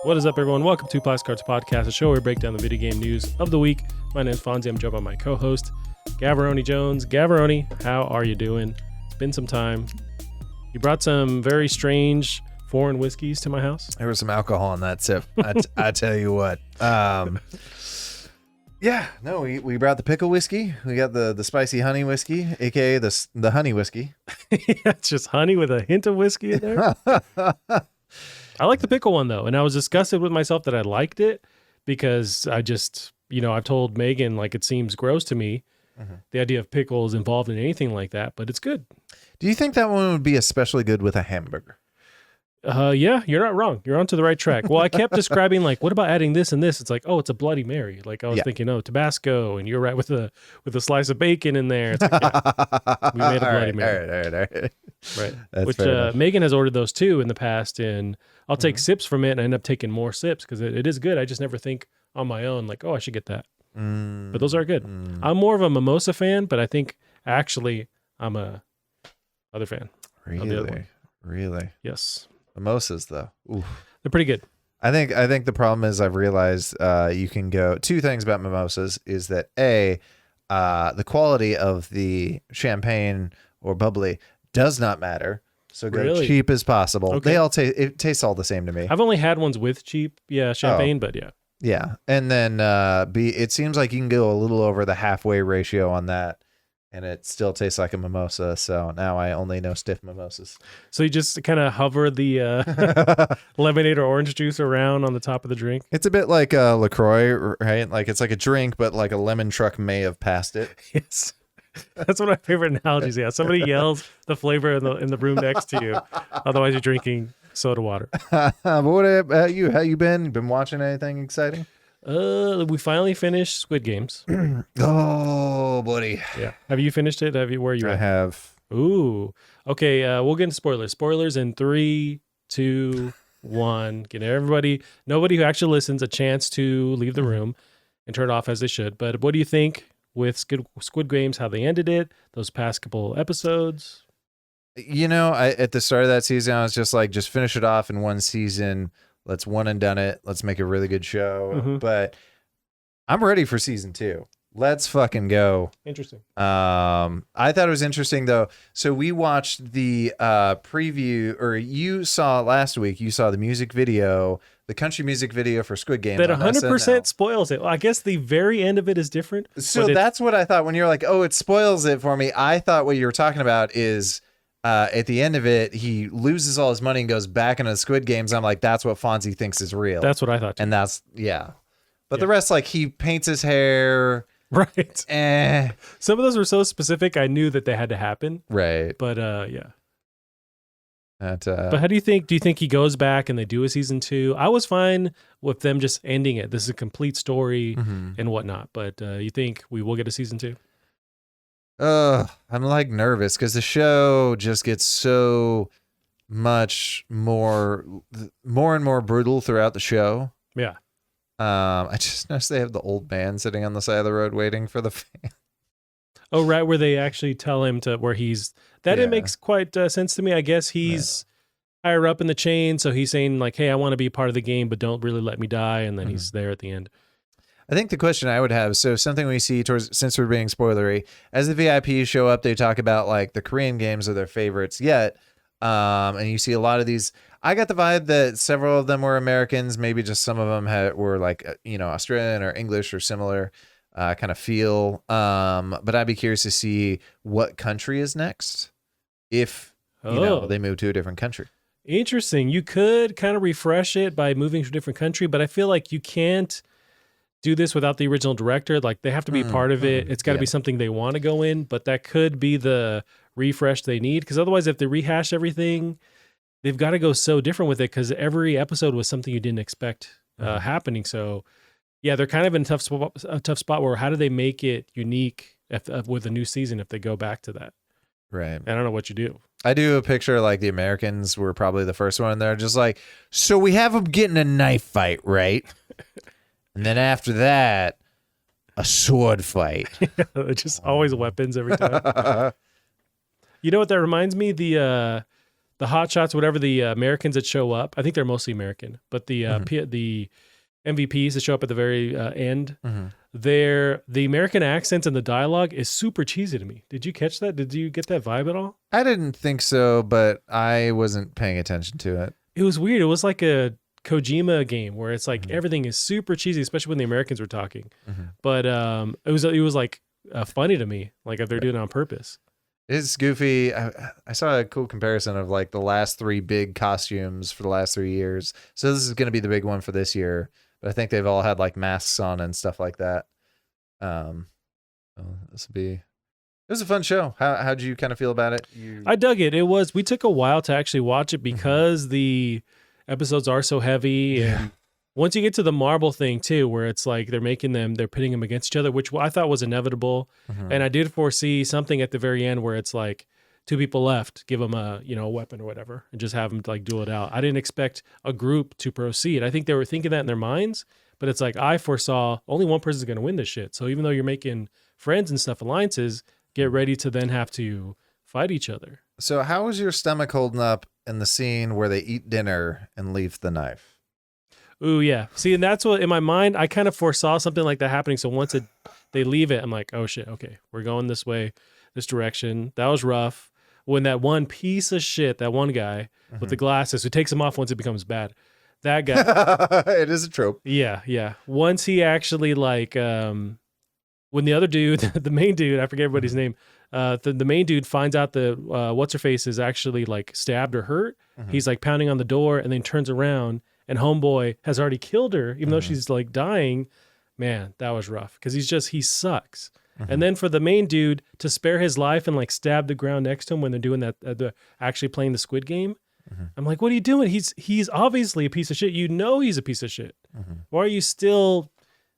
What is up, everyone? Welcome to Plastic Cards Podcast, a show where we break down the video game news of the week. My name is Fonzie. I'm joined by my co-host, Gavaroni Jones. Gavaroni, how are you doing? It's been some time. You brought some very strange foreign whiskeys to my house. There was some alcohol in that sip. I tell you what. Yeah, no, we brought the pickle whiskey. We got the spicy honey whiskey, aka the honey whiskey. Yeah, it's just honey with a hint of whiskey in there. I like the pickle one, though, and I was disgusted with myself that I liked it because I just, I've told Megan, like, it seems gross to me, the idea of pickles involved in anything like that, but it's good. Do you think that one would be especially good with a hamburger? Yeah, you're not wrong. You're onto the right track. Well, I kept describing, like, what about adding this and this? It's like, oh, it's a Bloody Mary. Like, I was thinking, oh, Tabasco, and you're right with a slice of bacon in there. It's like, yeah, we made a Bloody Mary. All right. Right. That's Which fair enough. Megan has ordered those too in the past, and I'll take sips from it and I end up taking more sips because it is good. I just never think on my own, like, oh, I should get that. But those are good. I'm more of a mimosa fan, but I think actually I'm a other fan. Really? Yes. Mimosas, though. Oof. They're pretty good. I think the problem is I've realized you can go two things about mimosas is that the quality of the champagne or bubbly does not matter. So go Really? cheap as possible. Okay. They all it tastes all the same to me. I've only had ones with cheap, champagne, but yeah. Yeah. And then it seems like you can go a little over the halfway ratio on that and it still tastes like a mimosa. So now I only know stiff mimosas. So you just kind of hover the lemonade or orange juice around on the top of the drink. It's a bit like LaCroix, right? Like it's like a drink, but like a lemon truck may have passed it. Yes. That's one of my favorite analogies. Yeah, somebody yells the flavor in the room next to you. Otherwise, you're drinking soda water. But what about you? How you been? Been watching anything exciting? We finally finished Squid Games. Oh, buddy. Yeah. Have you finished it? Where are you I at? have. Ooh. Okay. We'll get into spoilers. Spoilers in 3, 2, 1. Get nobody who actually listens a chance to leave the room and turn it off as they should. But what do you think with Squid Games? How they ended it? Those past couple episodes. At the start of that season, I was just like, just finish it off in one season. Let's one and done it. Let's make a really good show. But I'm ready for season 2. Let's fucking go. Interesting. I thought it was interesting though. So we watched the preview, or you saw last week. You saw the music video, the country music video for Squid Game. That 100% spoils it. Well, I guess the very end of it is different. So that's what I thought when you're like, oh, it spoils it for me. I thought what you were talking about is at the end of it, he loses all his money and goes back into the Squid Games. I'm like, that's what Fonzie thinks is real. That's what I thought too. And that's, yeah. But the rest, like he paints his hair. Right. Some of those were so specific, I knew that they had to happen. Right. But yeah. But how do you think he goes back and they do a season 2? I was fine with them just ending it. This is a complete story and whatnot. But you think we will get a season 2? I'm like nervous because the show just gets so much more and more brutal throughout the show. Yeah. I just noticed they have the old man sitting on the side of the road waiting for the fan. Oh, right, where they actually tell him to where he's that. It makes quite sense to me. I guess he's higher up in the chain, so he's saying like, "Hey, I want to be part of the game, but don't really let me die." And then he's there at the end. I think the question I would have, so something we see since we're being spoilery, as the VIPs show up, they talk about like the Korean games are their favorites yet. And you see a lot of these. I got the vibe that several of them were Americans. Maybe just some of them were like, Australian or English or similar kind of feel. But I'd be curious to see what country is next if, they move to a different country. Interesting. You could kind of refresh it by moving to a different country, but I feel like you can't do this without the original director. Like they have to be part of it. It's got to be something they want to go in, but that could be the refresh they need. Because otherwise, if they rehash everything, they've got to go so different with it because every episode was something you didn't expect happening. So yeah, they're kind of in a tough spot where how do they make it unique with a new season if they go back to that? Right. I don't know what you do. I do a picture like the Americans were probably the first one there. Just like, so we have them getting a knife fight, right? And then after that, a sword fight. Just always weapons every time. You know what that reminds me? The the hot shots, whatever the Americans that show up. I think they're mostly American, but the the MVPs that show up at the very end, the American accents and the dialogue is super cheesy to me. Did you catch that? Did you get that vibe at all? I didn't think so, but I wasn't paying attention to it. It was weird. It was like a Kojima game where it's like everything is super cheesy, especially when the Americans were talking. But it was like funny to me, like if they're doing it on purpose. It's goofy. I saw a cool comparison of like the last 3 big costumes for the last 3 years. So this is going to be the big one for this year. But I think they've all had like masks on and stuff like that. It was a fun show. How'd you kind of feel about it? I dug it. We took a while to actually watch it because the episodes are so heavy. And once you get to the marble thing too, where it's like they're pitting them against each other, which I thought was inevitable. And I did foresee something at the very end where it's like 2 people left, give them a weapon or whatever, and just have them like duel it out. I didn't expect a group to proceed. I think they were thinking that in their minds, but it's like I foresaw only one person's going to win this shit. So even though you're making friends and stuff, alliances, get ready to then have to fight each other. So how was your stomach holding up in the scene where they eat dinner and leave the knife? Ooh, yeah. See, and that's what, in my mind, I kind of foresaw something like that happening. So once they leave it, I'm like, oh shit, okay, we're going this way, this direction. That was rough. When that one piece of shit, that one guy with the glasses who takes them off once it becomes bad, that guy. It is a trope. Yeah. Once he actually like, when the other dude, the main dude, I forget everybody's name, the main dude finds out the what's her face is actually like stabbed or hurt. He's like pounding on the door and then turns around and homeboy has already killed her, even though she's like dying. Man, that was rough because he sucks. And then for the main dude to spare his life and like stab the ground next to him when they're doing that, actually playing the Squid Game. I'm like, what are you doing? He's obviously a piece of shit. You know he's a piece of shit. Why are you still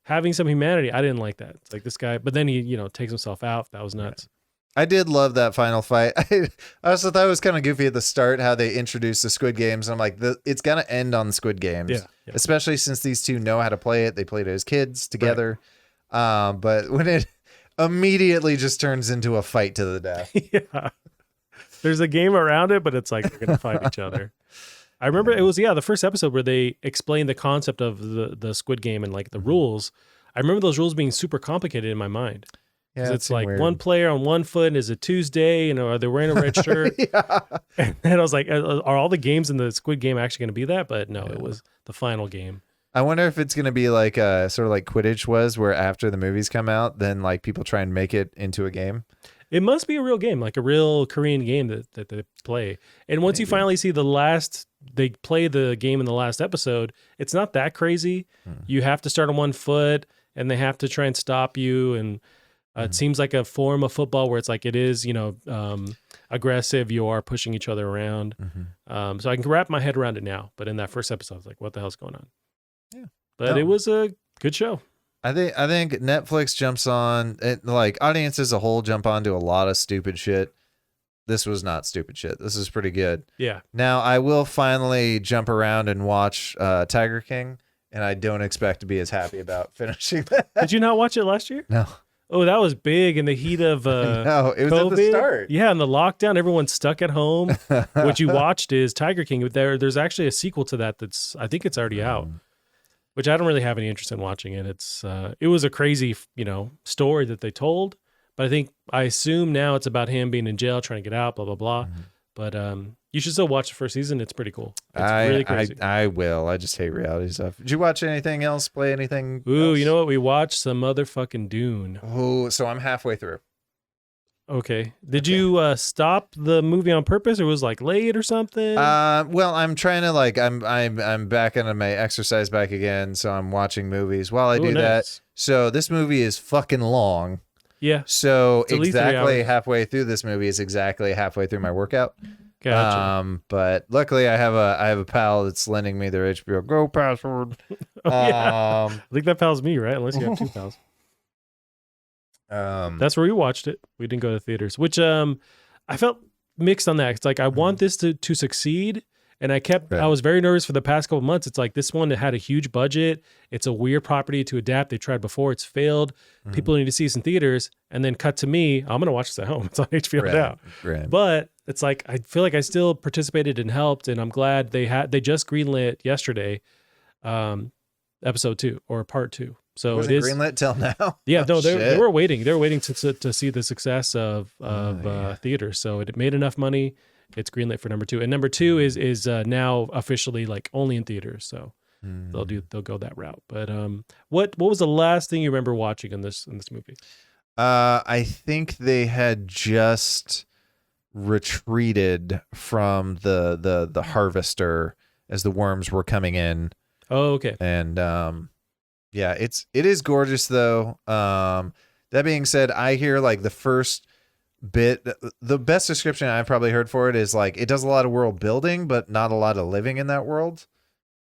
having some humanity? I didn't like that. It's like this guy, but then he takes himself out. That was nuts. I did love that final fight. I also thought it was kind of goofy at the start how they introduced the Squid Games. I'm like, it's gonna end on the Squid Games, especially since these two know how to play it. They played it as kids together, but when it immediately just turns into a fight to the death. Yeah. There's a game around it, but it's like they're going to fight each other. I remember it was, the first episode where they explained the concept of the Squid Game and like the rules. I remember those rules being super complicated in my mind. Yeah, it's like weird. One player on one foot is a Tuesday, are they wearing a red shirt? And then I was like, are all the games in the Squid Game actually going to be that? But no, it was the final game. I wonder if it's going to be like sort of like Quidditch was, where after the movies come out, then like people try and make it into a game. It must be a real game, like a real Korean game that they play. And once you finally see they play the game in the last episode, it's not that crazy. You have to start on one foot and they have to try and stop you. And it seems like a form of football where it's like it is, aggressive. You are pushing each other around. So I can wrap my head around it now. But in that first episode, I was like, what the hell's going on? Yeah. But it was a good show. I think Netflix jumps on it, like audiences as a whole jump onto a lot of stupid shit. This was not stupid shit. This is pretty good. Yeah. Now I will finally jump around and watch Tiger King, and I don't expect to be as happy about finishing that. Did you not watch it last year? No. Oh, that was big in the heat of no, it was COVID. At the start. Yeah, in the lockdown, everyone's stuck at home. What you watched is Tiger King. There's actually a sequel to that I think it's already out. Which I don't really have any interest in watching it. It was a crazy, story that they told, but I assume now it's about him being in jail, trying to get out, blah, blah, blah. But you should still watch the first season. It's pretty cool. It's really crazy. I will. I just hate reality stuff. Did you watch anything else? Play anything Ooh, else? You know what? We watched some motherfucking Dune. Oh, so I'm halfway through. Okay. Did you stop the movie on purpose, or was like late or something? Well, I'm trying to I'm back into my exercise back again, so I'm watching movies while I do that. So this movie is fucking long. Yeah. So exactly halfway through this movie is exactly halfway through my workout. Gotcha. But luckily I have a pal that's lending me their HBO Go password. Yeah. I think that pal's me, right? Unless you have two pals. That's where we watched it. We didn't go to theaters, which I felt mixed on that. It's like I want this to succeed, and I was very nervous for the past couple months. It's like this one that had a huge budget. It's a weird property to adapt. They tried before, it's failed. People need to see this in theaters, and then cut to me. I'm gonna watch this at home. It's on HBO now. Right. But it's like I feel like I still participated and helped, and I'm glad they just greenlit yesterday, episode 2 or part 2. So Wasn't it is greenlit till now. Yeah, no, they Shit. were waiting. They were waiting to see the success of theaters. So it made enough money. It's greenlit for number 2, and number 2 is now officially like only in theaters. So they'll go that route. But what was the last thing you remember watching in this movie? I think they had just retreated from the harvester as the worms were coming in. Oh, okay. And yeah, it is gorgeous though. That being said, I hear like the first bit, the best description I've probably heard for it is like it does a lot of world building, but not a lot of living in that world.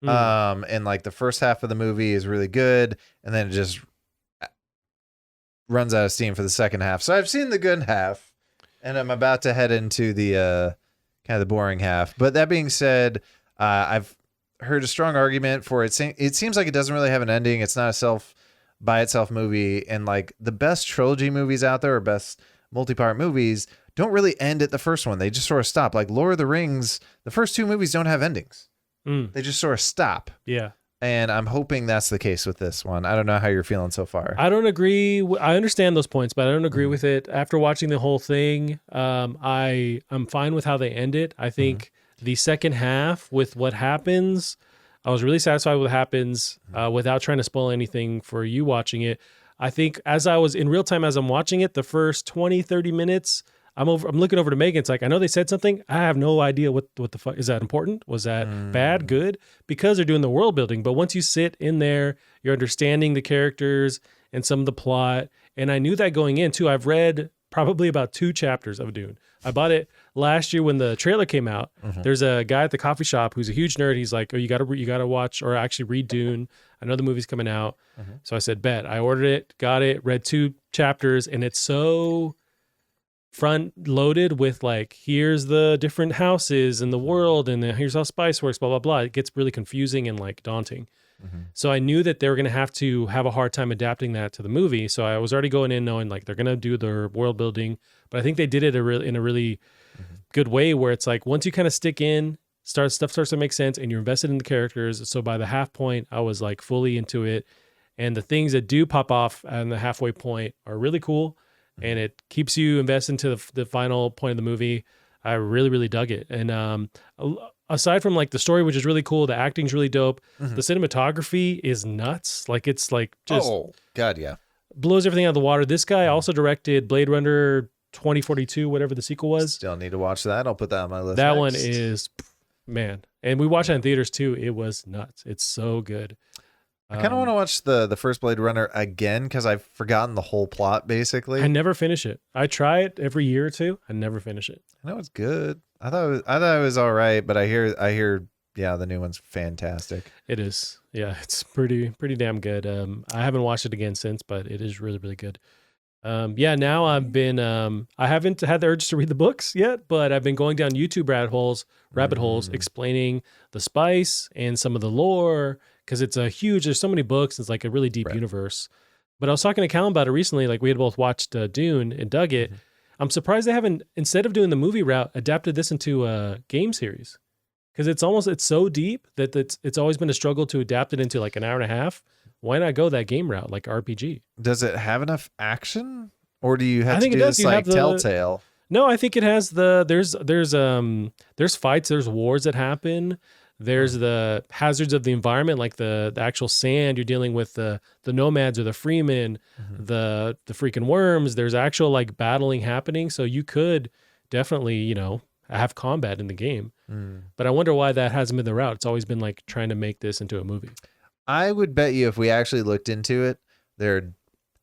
And like the first half of the movie is really good, and then it just runs out of steam for the second half. So I've seen the good half, and I'm about to head into the kind of the boring half. But that being said, I've heard a strong argument for it. It seems like it doesn't really have an ending. It's not a by itself movie, and like the best trilogy movies out there or best multi-part movies don't really end at the first one. They just sort of stop. Like Lord of the Rings, the first 2 movies don't have endings. They just sort of stop. Yeah. And I'm hoping that's the case with this one. I don't know how you're feeling so far. I don't agree. I understand those points, but I don't agree with it. After watching the whole thing, I'm fine with how they end it. I think the second half with what happens, I was really satisfied with what happens without trying to spoil anything for you watching it. I think as I was in real time, as I'm watching it, the first 20, 30 minutes, I'm looking over to Megan. It's like, I know they said something. I have no idea what the fuck. Is that important? Was that bad? Good? Because they're doing the world building. But once you sit in there, you're understanding the characters and some of the plot. And I knew that going in too. I've read probably about 2 chapters of Dune. I bought it last year when the trailer came out. There's a guy at the coffee shop who's a huge nerd. He's like, oh, you gotta watch or actually read Dune. I know the movie's coming out. So I said, bet. I ordered it, got it, read 2 chapters, and it's so front loaded with like, here's the different houses in the world, and here's how spice works, blah, blah, blah. It gets really confusing and like daunting. So I knew that they were going to have a hard time adapting that to the movie. So I was already going in knowing like they're going to do their world building, but I think they did it in a really good way where it's like, once you kind of stick in, stuff starts to make sense and you're invested in the characters. So by the half point, I was like fully into it. And the things that do pop off on the halfway point are really cool. And it keeps you invested into the final point of the movie. I really, really dug it. And aside from like the story, which is really cool, the acting's really dope. The cinematography is nuts. Like it's like just blows everything out of the water. This guy also directed Blade Runner 2042, whatever the sequel was. Still need to watch that. I'll put that on my list. That next. one is, man. And we watched it in theaters too. It was nuts. It's so good. I kind of want to watch the first Blade Runner again because I've forgotten the whole plot, basically. I never finish it. I try it every year or two. I never finish it. I know it's good. I thought it was all right, but I hear the new one's fantastic. It is. Yeah, it's pretty damn good. I haven't watched it again since, but it is really, really good. Now I've been I haven't had the urge to read the books yet, but I've been going down YouTube rabbit holes explaining the spice and some of the lore, because it's there's so many books. It's like a really deep universe. But I was talking to Callum about it recently. Like we had both watched Dune and dug it. I'm surprised they haven't, instead of doing the movie route, adapted this into a game series. Because it's so deep that it's always been a struggle to adapt it into like an hour and a half. Why not go that game route, like RPG? Does it have enough action, or do you have to do this like Telltale? No, I think it has there's fights, there's wars that happen. There's the hazards of the environment, like the actual sand. You're dealing with the nomads or the freemen, the freaking worms. There's actual like battling happening. So you could definitely, have combat in the game. But I wonder why that hasn't been the route. It's always been like trying to make this into a movie. I would bet you if we actually looked into it, there are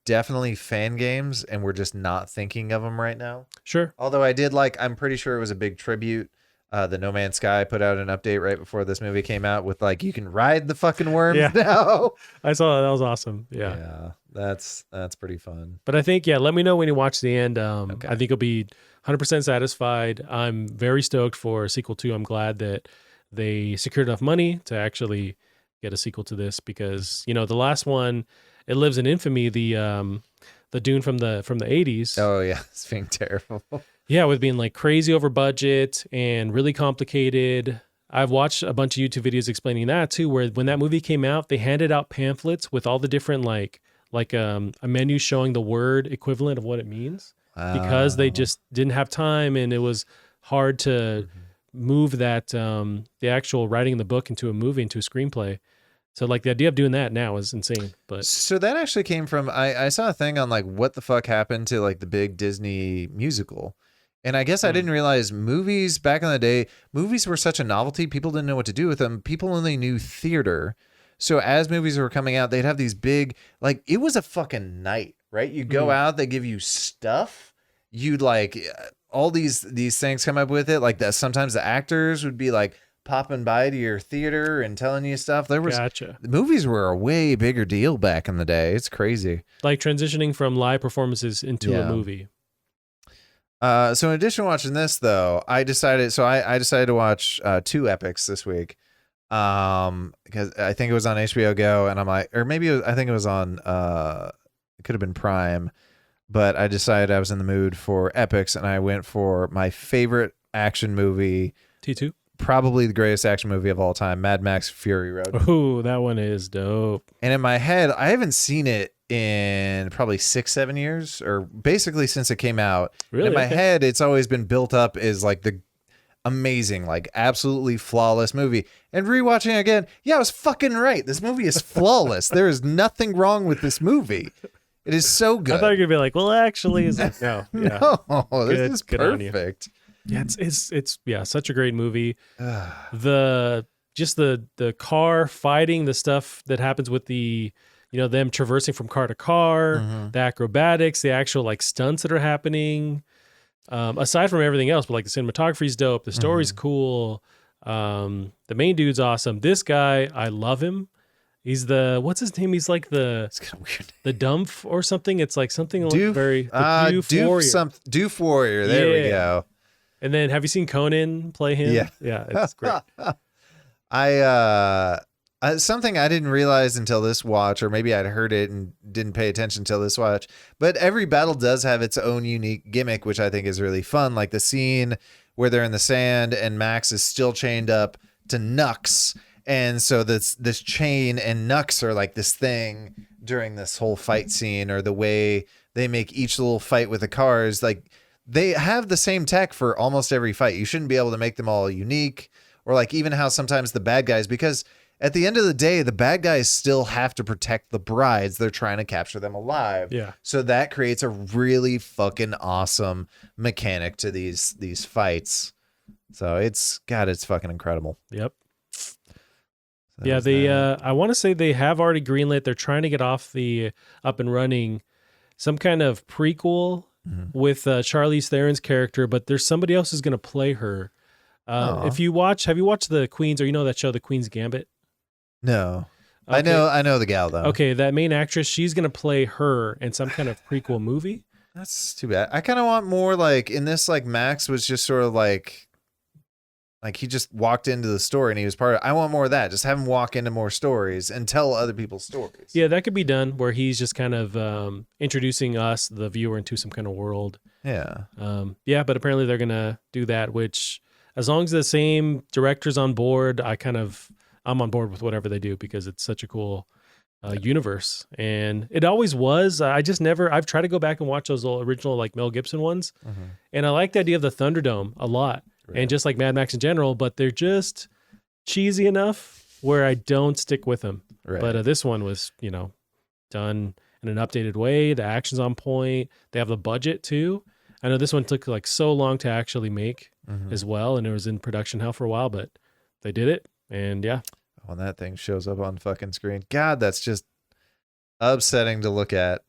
definitely fan games and we're just not thinking of them right now. Sure. Although I'm pretty sure it was a big tribute. The No Man's Sky put out an update right before this movie came out with like, you can ride the fucking worms now. I saw that. That was awesome. Yeah. That's pretty fun. But I think, let me know when you watch the end. Okay. I think you'll be 100% satisfied. I'm very stoked for sequel 2. I'm glad that they secured enough money to actually get a sequel to this, because the last one, it lives in infamy, the Dune from the 80s. Oh yeah, it's being terrible. Yeah, with being like crazy over budget and really complicated. I've watched a bunch of YouTube videos explaining that too, where when that movie came out, they handed out pamphlets with all the different a menu showing the word equivalent of what it means because they just didn't have time and it was hard to move that the actual writing the book into a movie, into a screenplay. So like the idea of doing that now is insane. But so that actually came from I saw a thing on like what the fuck happened to like the big Disney musical. And I guess I didn't realize movies back in the day, movies were such a novelty. People didn't know what to do with them. People only knew theater. So as movies were coming out, they'd have these big, like it was a fucking night, right? You go out, they give you stuff. You'd like all these things come up with it. Like that sometimes the actors would be like popping by to your theater and telling you stuff. The movies were a way bigger deal back in the day. It's crazy. Like transitioning from live performances into a movie. So in addition to watching this, though, I decided to watch 2 epics this week. Because I think it was on HBO Go, and I'm like, or maybe I think it was on. It could have been Prime, but I decided I was in the mood for epics, and I went for my favorite action movie. T2. Probably the greatest action movie of all time, Mad Max Fury Road. Oh, that one is dope. And in my head, I haven't seen it in probably 6-7 years, or basically since it came out. Really? In my head, it's always been built up as like the amazing, like absolutely flawless movie. And rewatching it again, yeah, I was fucking right. This movie is flawless. There is nothing wrong with this movie. It is so good. I thought you were gonna be like, well, actually, it's like, no, yeah. No, this is perfect. Yeah, it's such a great movie. The car fighting, the stuff that happens with the, them traversing from car to car, the acrobatics, the actual like stunts that are happening. Aside from everything else, but like the cinematography's dope, the story's cool. The main dude's awesome. This guy, I love him. He's what's his name? He's like it's kind of weird. The Dumph or something. It's like something Doof, very Doof Warrior. There we go. And then have you seen Conan play him? Yeah, it's great. Something I didn't realize until this watch, or maybe I'd heard it and didn't pay attention until this watch, but every battle does have its own unique gimmick, which I think is really fun. Like the scene where they're in the sand and Max is still chained up to Nux. And so this chain and Nux are like this thing during this whole fight scene, or the way they make each little fight with the cars. Like they have the same tech for almost every fight. You shouldn't be able to make them all unique, or like even how sometimes the bad guys, because at the end of the day, the bad guys still have to protect the brides. They're trying to capture them alive. Yeah. So that creates a really fucking awesome mechanic to these fights. So it's fucking incredible. Yep. So I want to say they have already greenlit. They're trying to get up and running some kind of prequel with Charlize Theron's character, but there's somebody else who's going to play her. Have you watched The Queen's, or that show, The Queen's Gambit? No. Okay. I know the gal though. Okay, that main actress, she's going to play her in some kind of prequel movie. That's too bad. I kind of want more like in this, like Max was just sort of like he just walked into the story and he was part of it. I want more of that. Just have him walk into more stories and tell other people's stories. Yeah, that could be done where he's just kind of introducing us, the viewer, into some kind of world. Yeah. But apparently they're going to do that, which as long as the same director's on board, I'm on board with whatever they do, because it's such a cool universe. And it always was. I've tried to go back and watch those original like Mel Gibson ones. And I like the idea of the Thunderdome a lot. Right. And just like Mad Max in general, but they're just cheesy enough where I don't stick with them. Right. But this one was, done in an updated way. The action's on point. They have the budget too. I know this one took like so long to actually make as well. And it was in production hell for a while, but they did it. And yeah. When that thing shows up on fucking screen, God, that's just upsetting to look at.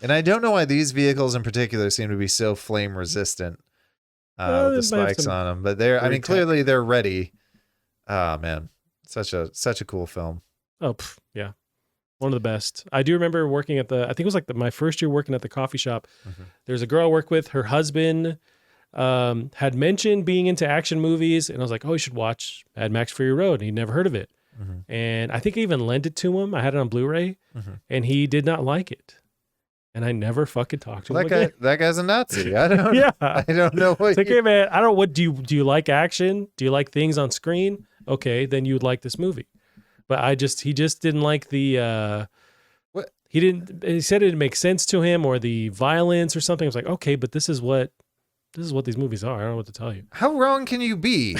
And I don't know why these vehicles in particular seem to be so flame resistant. With the spikes on them, but clearly they're ready. Oh man, such a cool film. Oh yeah, one of the best. I do remember working I think it was like my first year working at the coffee shop. There's a girl I worked with. Her husband had mentioned being into action movies, and I was like, oh, you should watch Mad Max Fury Road. And he'd never heard of it, and I think I even lent it to him. I had it on Blu-ray, and he did not like it. and I never fucking talked to him That guy, again. that guy's a Nazi. I don't. Yeah. I don't know what. It's like, hey man, I don't. What do you like action? Do you like things on screen? Okay, then you would like this movie. But he just didn't like the. What? He said it didn't make sense to him, or the violence or something. I was like, okay, but this is what these movies are. I don't know what to tell you. How wrong can you be?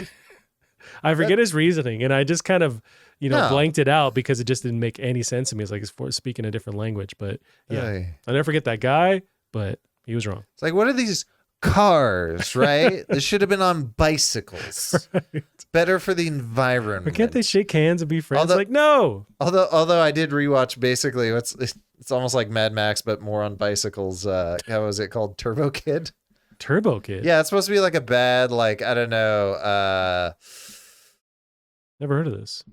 I forget his reasoning, and I just kind of, No. blanked it out because it just didn't make any sense to me. It's like it's speaking a different language. But yeah, Hey. I'll never forget that guy, but he was wrong. It's like, what are these cars, right? This should have been on bicycles. Right. Better for the environment. But can't they shake hands and be friends? Although- like, no. Although I did rewatch basically it's almost like Mad Max, but more on bicycles. How was it called? Turbo Kid? Turbo Kid. Yeah, it's supposed to be like a bad, like, I don't know, Never heard of this.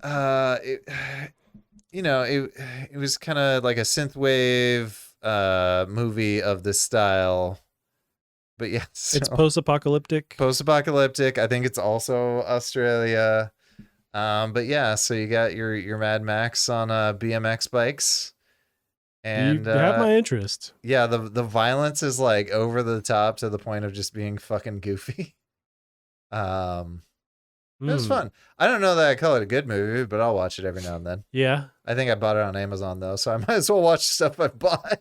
it was kind of like a synthwave movie of this style. But yeah, It's post-apocalyptic. Post-apocalyptic. I think it's also Australia. But yeah, so you got your Mad Max on BMX bikes. And you have my interest. yeah, the violence is like over the top to the point of just being fucking goofy. It was fun. I don't know that I call it a good movie, but I'll watch it every now and then. Yeah. I think I bought it on Amazon though, so I might as well watch stuff I bought.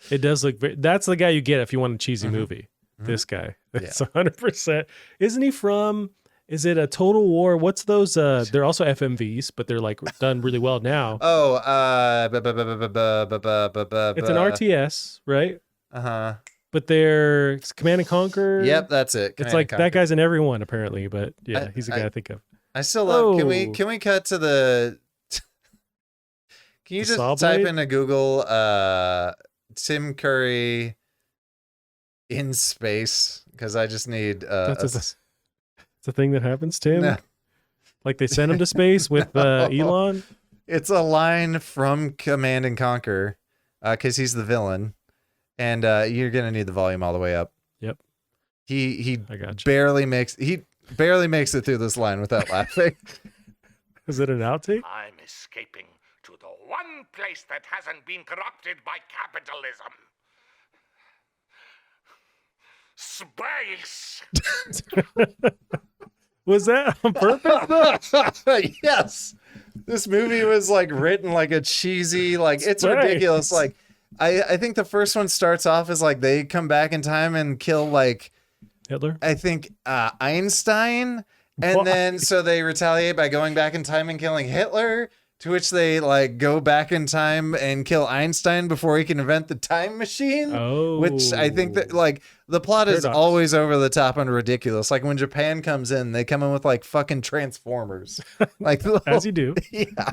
It does look that's the guy you get if you want a cheesy movie. This guy. That's 100%. Isn't he from, is it a Total War? What's those? They're also FMVs, but they're like done really well now. Oh, It's an RTS, right? Uh-huh. But they're Command and Conquer. Yep, that's it. It's like that guy's in every one apparently, but yeah, he's the guy I think of. I still love. Oh. Can we cut to the? Can you The just saw type blade? into Google Tim Curry in space? Because I just need It's a thing that happens to him. No. Like they sent him to space with Elon. It's a line from Command and Conquer, because he's the villain, and you're gonna need the volume all the way up. Yep. He I got you. barely makes it through this line without laughing. Is it an outtake? I'm escaping to the one place that hasn't been corrupted by capitalism. Space! Was that on purpose? Yes. This movie was like written like a cheesy, like it's Space. ridiculous. Like I think the first one starts off as like they come back in time and kill like Hitler? I think Einstein, and Why? then so they retaliate by going back in time and killing Hitler, to which they like go back in time and kill Einstein before he can invent the time machine. Oh. Which I think that like the plot is Paradox. always over the top and ridiculous. Like when Japan comes in, they come in with like fucking Transformers. Like As you do. yeah.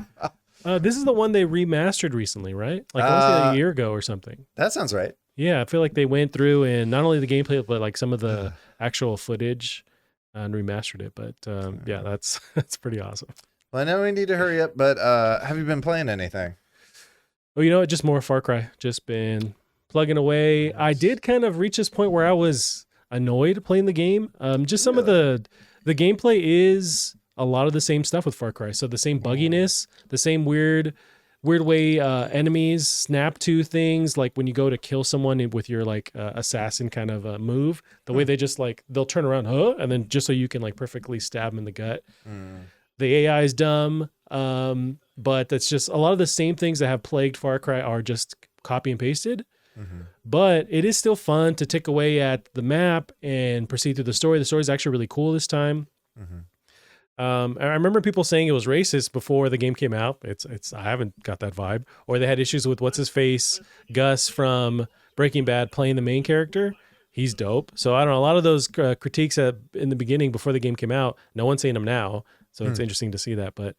This is the one they remastered recently, right? Like I want to say a year ago or something. That sounds right. Yeah, I feel like they went through and not only the gameplay, but like some of the actual footage and remastered it. But yeah, that's pretty awesome. Well, I know we need to hurry up, but have you been playing anything? Oh, you know what? Just more Far Cry. Just been plugging away. I did kind of reach this point where I was annoyed playing the game. Just some of the gameplay is a lot of the same stuff with Far Cry. So the same bugginess, the same weird way enemies snap to things. Like when you go to kill someone with your like assassin kind of move, the way they just like they'll turn around, and then just so you can like perfectly stab them in the gut. The AI is dumb, but that's just a lot of the same things that have plagued Far Cry are just copy and pasted. But it is still fun to tick away at the map and proceed through the story. The story is actually really cool this time. I remember people saying it was racist before the game came out. It's I haven't got that vibe. Or they had issues with what's his face, Gus from Breaking Bad playing the main character. He's dope. So I don't know. A lot of those critiques in the beginning before the game came out, no one's saying them now. So it's interesting to see that. But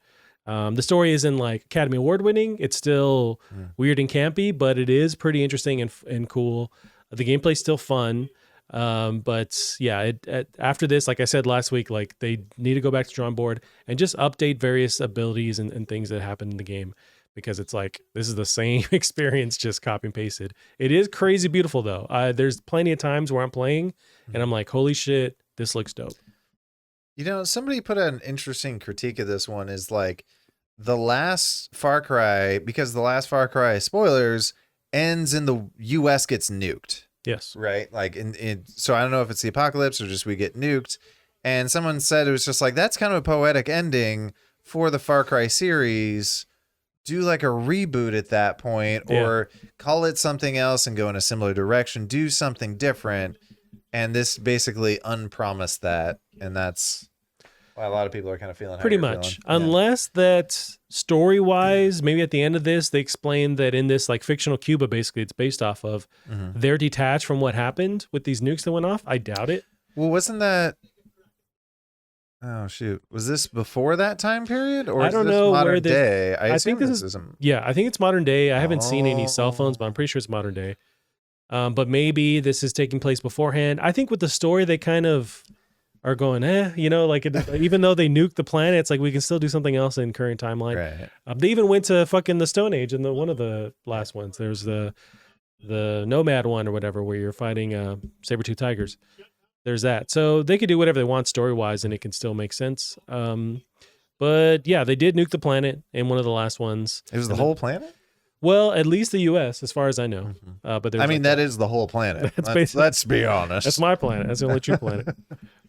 the story isn't like Academy Award winning. It's still weird and campy, but it is pretty interesting and cool. The gameplay's still fun. But yeah, after this, like I said last week, like they need to go back to drawing board and just update various abilities and things that happen in the game, because it's like, this is the same experience, just copy and pasted. It is crazy beautiful though. There's plenty of times where I'm playing and I'm like, holy shit, this looks dope. You know, somebody put an interesting critique of this one is like the last Far Cry, because the last Far Cry, spoilers, ends and the U.S. gets nuked. Yes. Right? Like, so I don't know if it's the apocalypse or just we get nuked. And someone said it was just like, that's kind of a poetic ending for the Far Cry series. Do like a reboot at that point, or call it something else and go in a similar direction. Do something different. And this basically unpromised that. And that's why a lot of people are kind of feeling pretty much. Unless that story-wise, maybe at the end of this, they explain that in this like fictional Cuba, basically it's based off of, they're detached from what happened with these nukes that went off. I doubt it. Well, wasn't that... Oh shoot! Was this before that time period, or I don't know modern where day? I think this is yeah. I think it's modern day. I haven't seen any cell phones, but I'm pretty sure it's modern day. But maybe this is taking place beforehand. I think with the story, they kind of are going, like even though they nuked the planet, it's like we can still do something else in current timeline. Right. They even went to fucking the Stone Age in one of the last ones. There's the Nomad one or whatever, where you're fighting saber-tooth tigers. There's that. So they could do whatever they want story-wise, and it can still make sense. But yeah, they did nuke the planet in one of the last ones. It was the whole planet? Well, at least the U.S., as far as I know. But I mean, that is the whole planet. Let's be honest. That's my planet. That's the only true planet.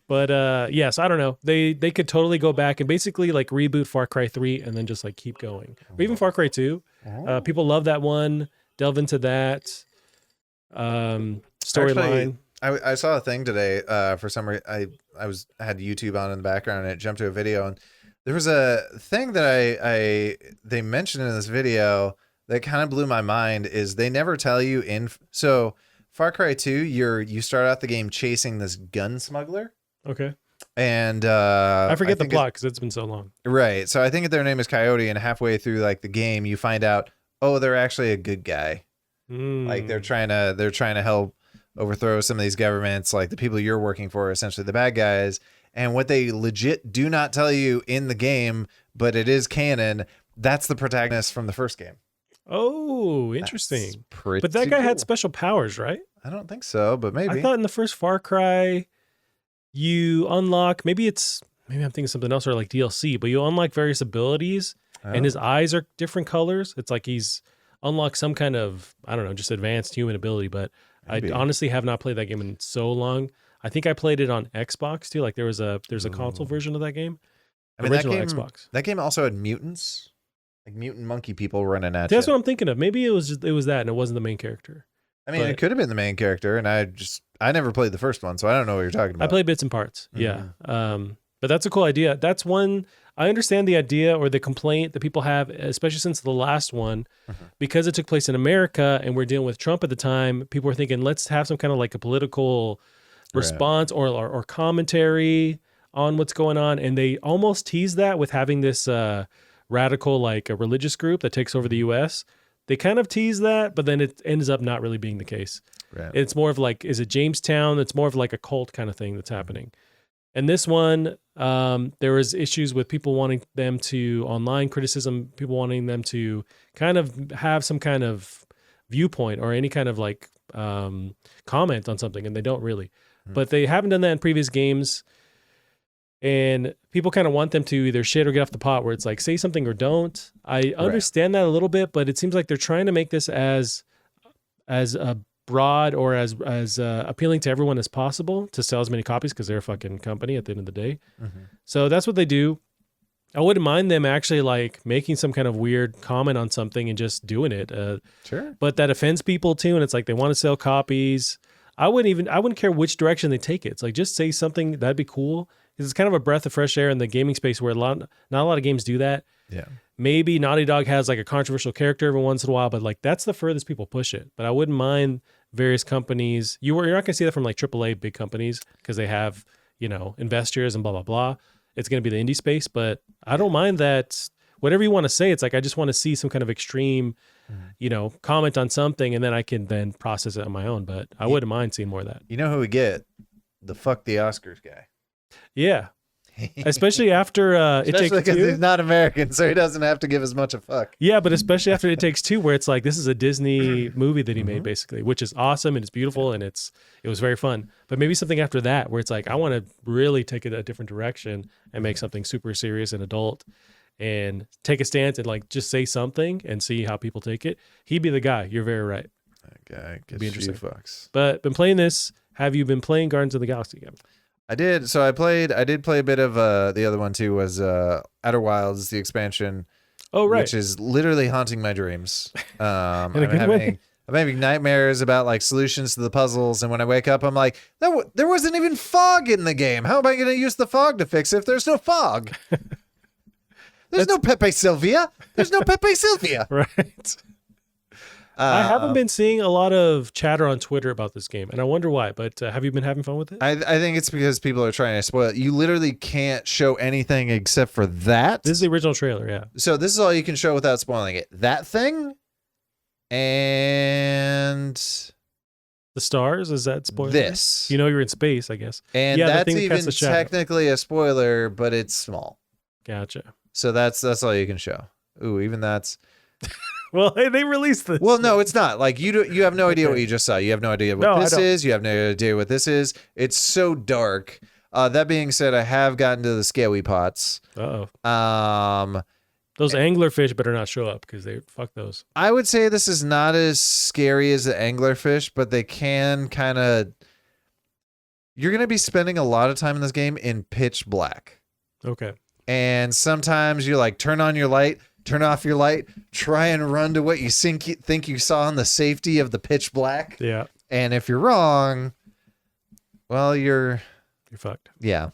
But yes, I don't know. They could totally go back and basically like reboot Far Cry 3 and then just like keep going. Or even Far Cry 2. People love that one. Delve into that storyline. I saw a thing today. For some reason, I had YouTube on in the background, and it jumped to a video, and there was a thing that they mentioned in this video that kind of blew my mind. Is they never tell you so Far Cry 2, you start out the game chasing this gun smuggler. Okay. And I forget the plot because it's been so long. Right. So I think their name is Coyote, and halfway through like the game, you find out, oh, they're actually a good guy. Like they're trying to help overthrow some of these governments. Like the people you're working for are essentially the bad guys. And what they legit do not tell you in the game, but it is canon, that's the protagonist from the first game. Oh, interesting. But that guy had special powers, right? I don't think so, but maybe. I thought in the first Far Cry, you unlock, maybe I'm thinking something else or like DLC, but you unlock various abilities and his eyes are different colors. It's like he's unlocked some kind of, I don't know, just advanced human ability, but maybe. I honestly have not played that game in so long. I think I played it on Xbox too. Like there's a console version of that game. I mean, original Xbox. That game also had mutants, like mutant monkey people running at That's you. what I'm thinking of. Maybe it was that and it wasn't the main character. I mean, it could have been the main character, and I never played the first one, so I don't know what you're talking about. I played bits and parts. Yeah. But that's a cool idea. That's one, I understand the idea or the complaint that people have, especially since the last one, because it took place in America and we're dealing with Trump at the time. People were thinking, let's have some kind of like a political response or commentary on what's going on. And they almost tease that with having this radical, like a religious group that takes over the U.S. They kind of tease that, but then it ends up not really being the case. Right. It's more of like, is it Jamestown? It's more of like a cult kind of thing that's happening. And this one, there was issues with people wanting them to online criticism, people wanting them to kind of have some kind of viewpoint or any kind of like comment on something, and they don't really. But they haven't done that in previous games. And people kind of want them to either shit or get off the pot, where it's like, say something or don't. I understand that a little bit, but it seems like they're trying to make this as a broad or as appealing to everyone as possible to sell as many copies, because they're a fucking company at the end of the day. So that's what they do. I wouldn't mind them actually like making some kind of weird comment on something and just doing it. Sure. But that offends people too, and it's like they want to sell copies. I wouldn't care which direction they take it. It's like, just say something, that'd be cool. Because it's kind of a breath of fresh air in the gaming space where not a lot of games do that. Yeah. Maybe Naughty Dog has like a controversial character every once in a while, but like that's the furthest people push it. But I wouldn't mind various companies. You're not going to see that from like AAA big companies because they have, investors and blah, blah, blah. It's going to be the indie space, but I don't mind that. Whatever you want to say, it's like, I just want to see some kind of extreme, comment on something, and then I can then process it on my own. But I wouldn't mind seeing more of that. You know who we get? The fuck the Oscars guy. Yeah. Especially after It Takes Two. Because he's not American, so he doesn't have to give as much a fuck. Yeah, but especially after It Takes Two, where it's like, this is a Disney movie that he made, basically, which is awesome and it's beautiful and it was very fun. But maybe something after that where it's like, I want to really take it a different direction and make something super serious and adult and take a stance and like just say something and see how people take it. He'd be the guy. You're very right. guy gets Be a few interesting. fucks. But been playing this. Have you been playing Guardians of the Galaxy again? I did. So I did play a bit of the other one too was Outer Wilds, the expansion. Oh, right. Which is literally haunting my dreams. In a good way. I'm having nightmares about like solutions to the puzzles, and when I wake up, I'm like, there wasn't even fog in the game. How am I going to use the fog to fix it if there's no fog? There's no Pepe Sylvia. There's no Pepe Sylvia. Right. I haven't been seeing a lot of chatter on Twitter about this game, and I wonder why. But have you been having fun with it? I think it's because people are trying to spoil it. You literally can't show anything except for that. This is the original trailer, yeah. So this is all you can show without spoiling it. That thing and The stars, is that spoiler? this. You know you're in space, I guess. And Yeah, the that's thing that even casts the shadow. technically a spoiler, but it's small. Gotcha. So that's all you can show. Ooh, even that's Well, hey, they released this. well, no, it's not. Like you have no idea Okay. what you just saw. You have no idea what No, I this don't. is. You have no idea what this is. It's so dark. That being said, I have gotten to the scaly pots. Uh-oh. Those anglerfish better not show up because they fuck those. I would say this is not as scary as the anglerfish, but they can kind of. You're going to be spending a lot of time in this game in pitch black. Okay. And sometimes you like turn on your light, turn off your light, try and run to what you think you saw in the safety of the pitch black. Yeah. And if you're wrong, well, you're fucked. yeah.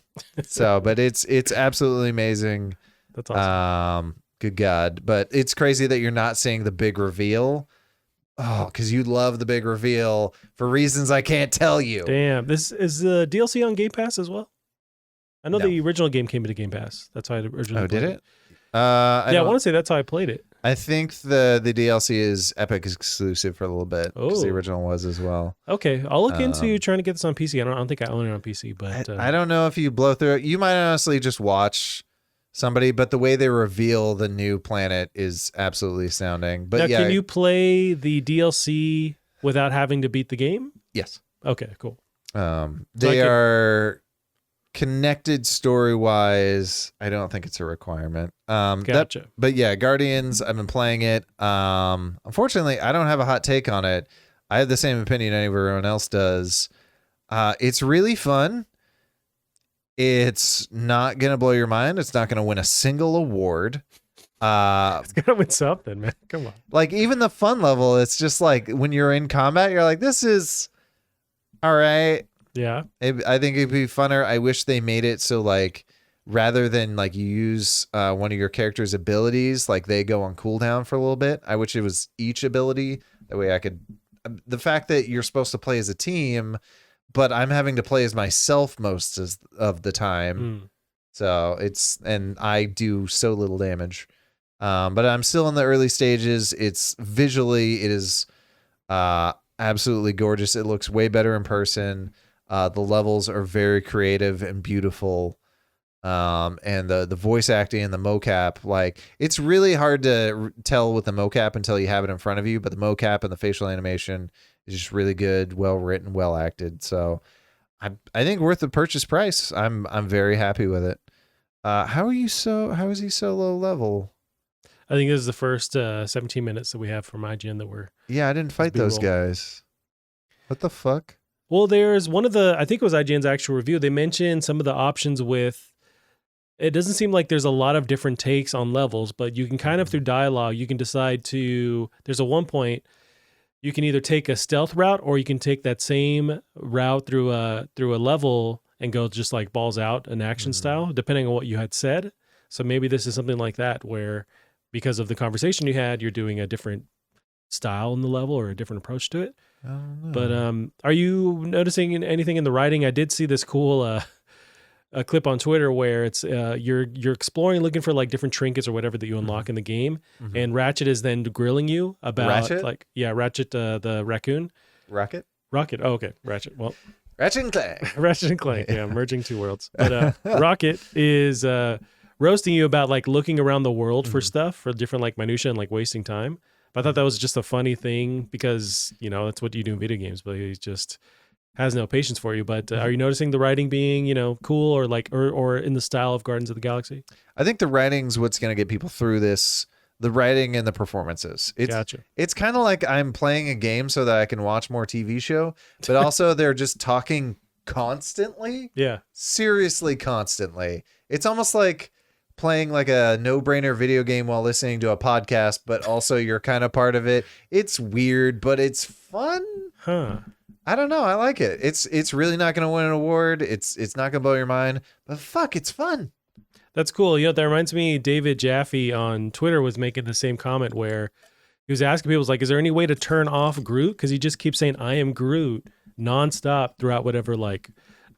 So, but it's absolutely amazing. That's awesome. Good God. But it's crazy that you're not seeing the big reveal. Oh, because you love the big reveal for reasons I can't tell you. Damn. This is the DLC on Game Pass as well? I know No. the original game came into Game Pass. That's how I originally Oh, played did it? I I want to say that's how I played it. I think the DLC is Epic exclusive for a little bit because the Oh. original was as well. Okay. I'll look into trying to get this on PC. I don't think I own it on PC, but I don't know if you blow through it. You might honestly just watch somebody, but the way they reveal the new planet is absolutely astounding. But now, yeah, can you play the DLC without having to beat the game? yes. Okay, cool. They are connected story wise. I don't think it's a requirement. Gotcha. But yeah, Guardians, I've been playing it. Unfortunately, I don't have a hot take on it. I have the same opinion everyone else does. It's really fun. It's not gonna blow your mind. It's not gonna win a single award. It's gotta win something, man. Come on. Like even the fun level, it's just like when you're in combat, you're like, this is all right. Yeah. I think it'd be funner. I wish they made it so like rather than like you use one of your character's abilities, like they go on cooldown for a little bit. I wish it was each ability. That way I could. The fact that you're supposed to play as a team, but I'm having to play as myself most of the time. So and I do so little damage. But I'm still in the early stages. It's visually, it is absolutely gorgeous. It looks way better in person. The levels are very creative and beautiful. And the voice acting and the mocap, like it's really hard to tell with the mocap until you have it in front of you. But the mocap and the facial animation is just really good, well written, well acted. So I think worth the purchase price. I'm very happy with it. How is he so low level? I think this is the first 17 minutes that we have from IGN that we're. Yeah, I didn't fight those guys. What the fuck? Well, there's one of the, I think it was IGN's actual review. They mentioned some of the options with, it doesn't seem like there's a lot of different takes on levels, but you can kind of through dialogue, you can decide to, there's a one point, you can either take a stealth route or you can take that same route through a level and go just like balls out an action style, depending on what you had said. So maybe this is something like that where because of the conversation you had, you're doing a different style in the level or a different approach to it. I don't know. But are you noticing anything in the writing? I did see this cool a clip on Twitter where it's you're exploring, looking for like different trinkets or whatever that you unlock in the game, and Ratchet is then grilling you about Ratchet? Ratchet the raccoon. Rocket? Rocket. Oh, okay, Ratchet. Well, Ratchet and Clank. Ratchet and Clank. Yeah, merging two worlds. But Rocket is roasting you about like looking around the world for stuff, for different like minutia and like wasting time. But I thought that was just a funny thing because, you know, that's what you do in video games, but he just has no patience for you. But are you noticing the writing being, you know, cool or like, or in the style of Guardians of the Galaxy? I think the writing's what's going to get people through this. the writing and the performances. Gotcha. It's kind of like I'm playing a game so that I can watch more TV show, but also they're just talking constantly. Yeah. Seriously, constantly. It's almost like playing like a no-brainer video game while listening to a podcast, but also you're kind of part of it. It's weird, but it's fun. Huh. I don't know. I like it. It's really not going to win an award. It's not going to blow your mind, but fuck, it's fun. That's cool. You know, that reminds me, David Jaffe on Twitter was making the same comment where he was asking people, like, is there any way to turn off Groot? Because he just keeps saying, I am Groot nonstop throughout whatever like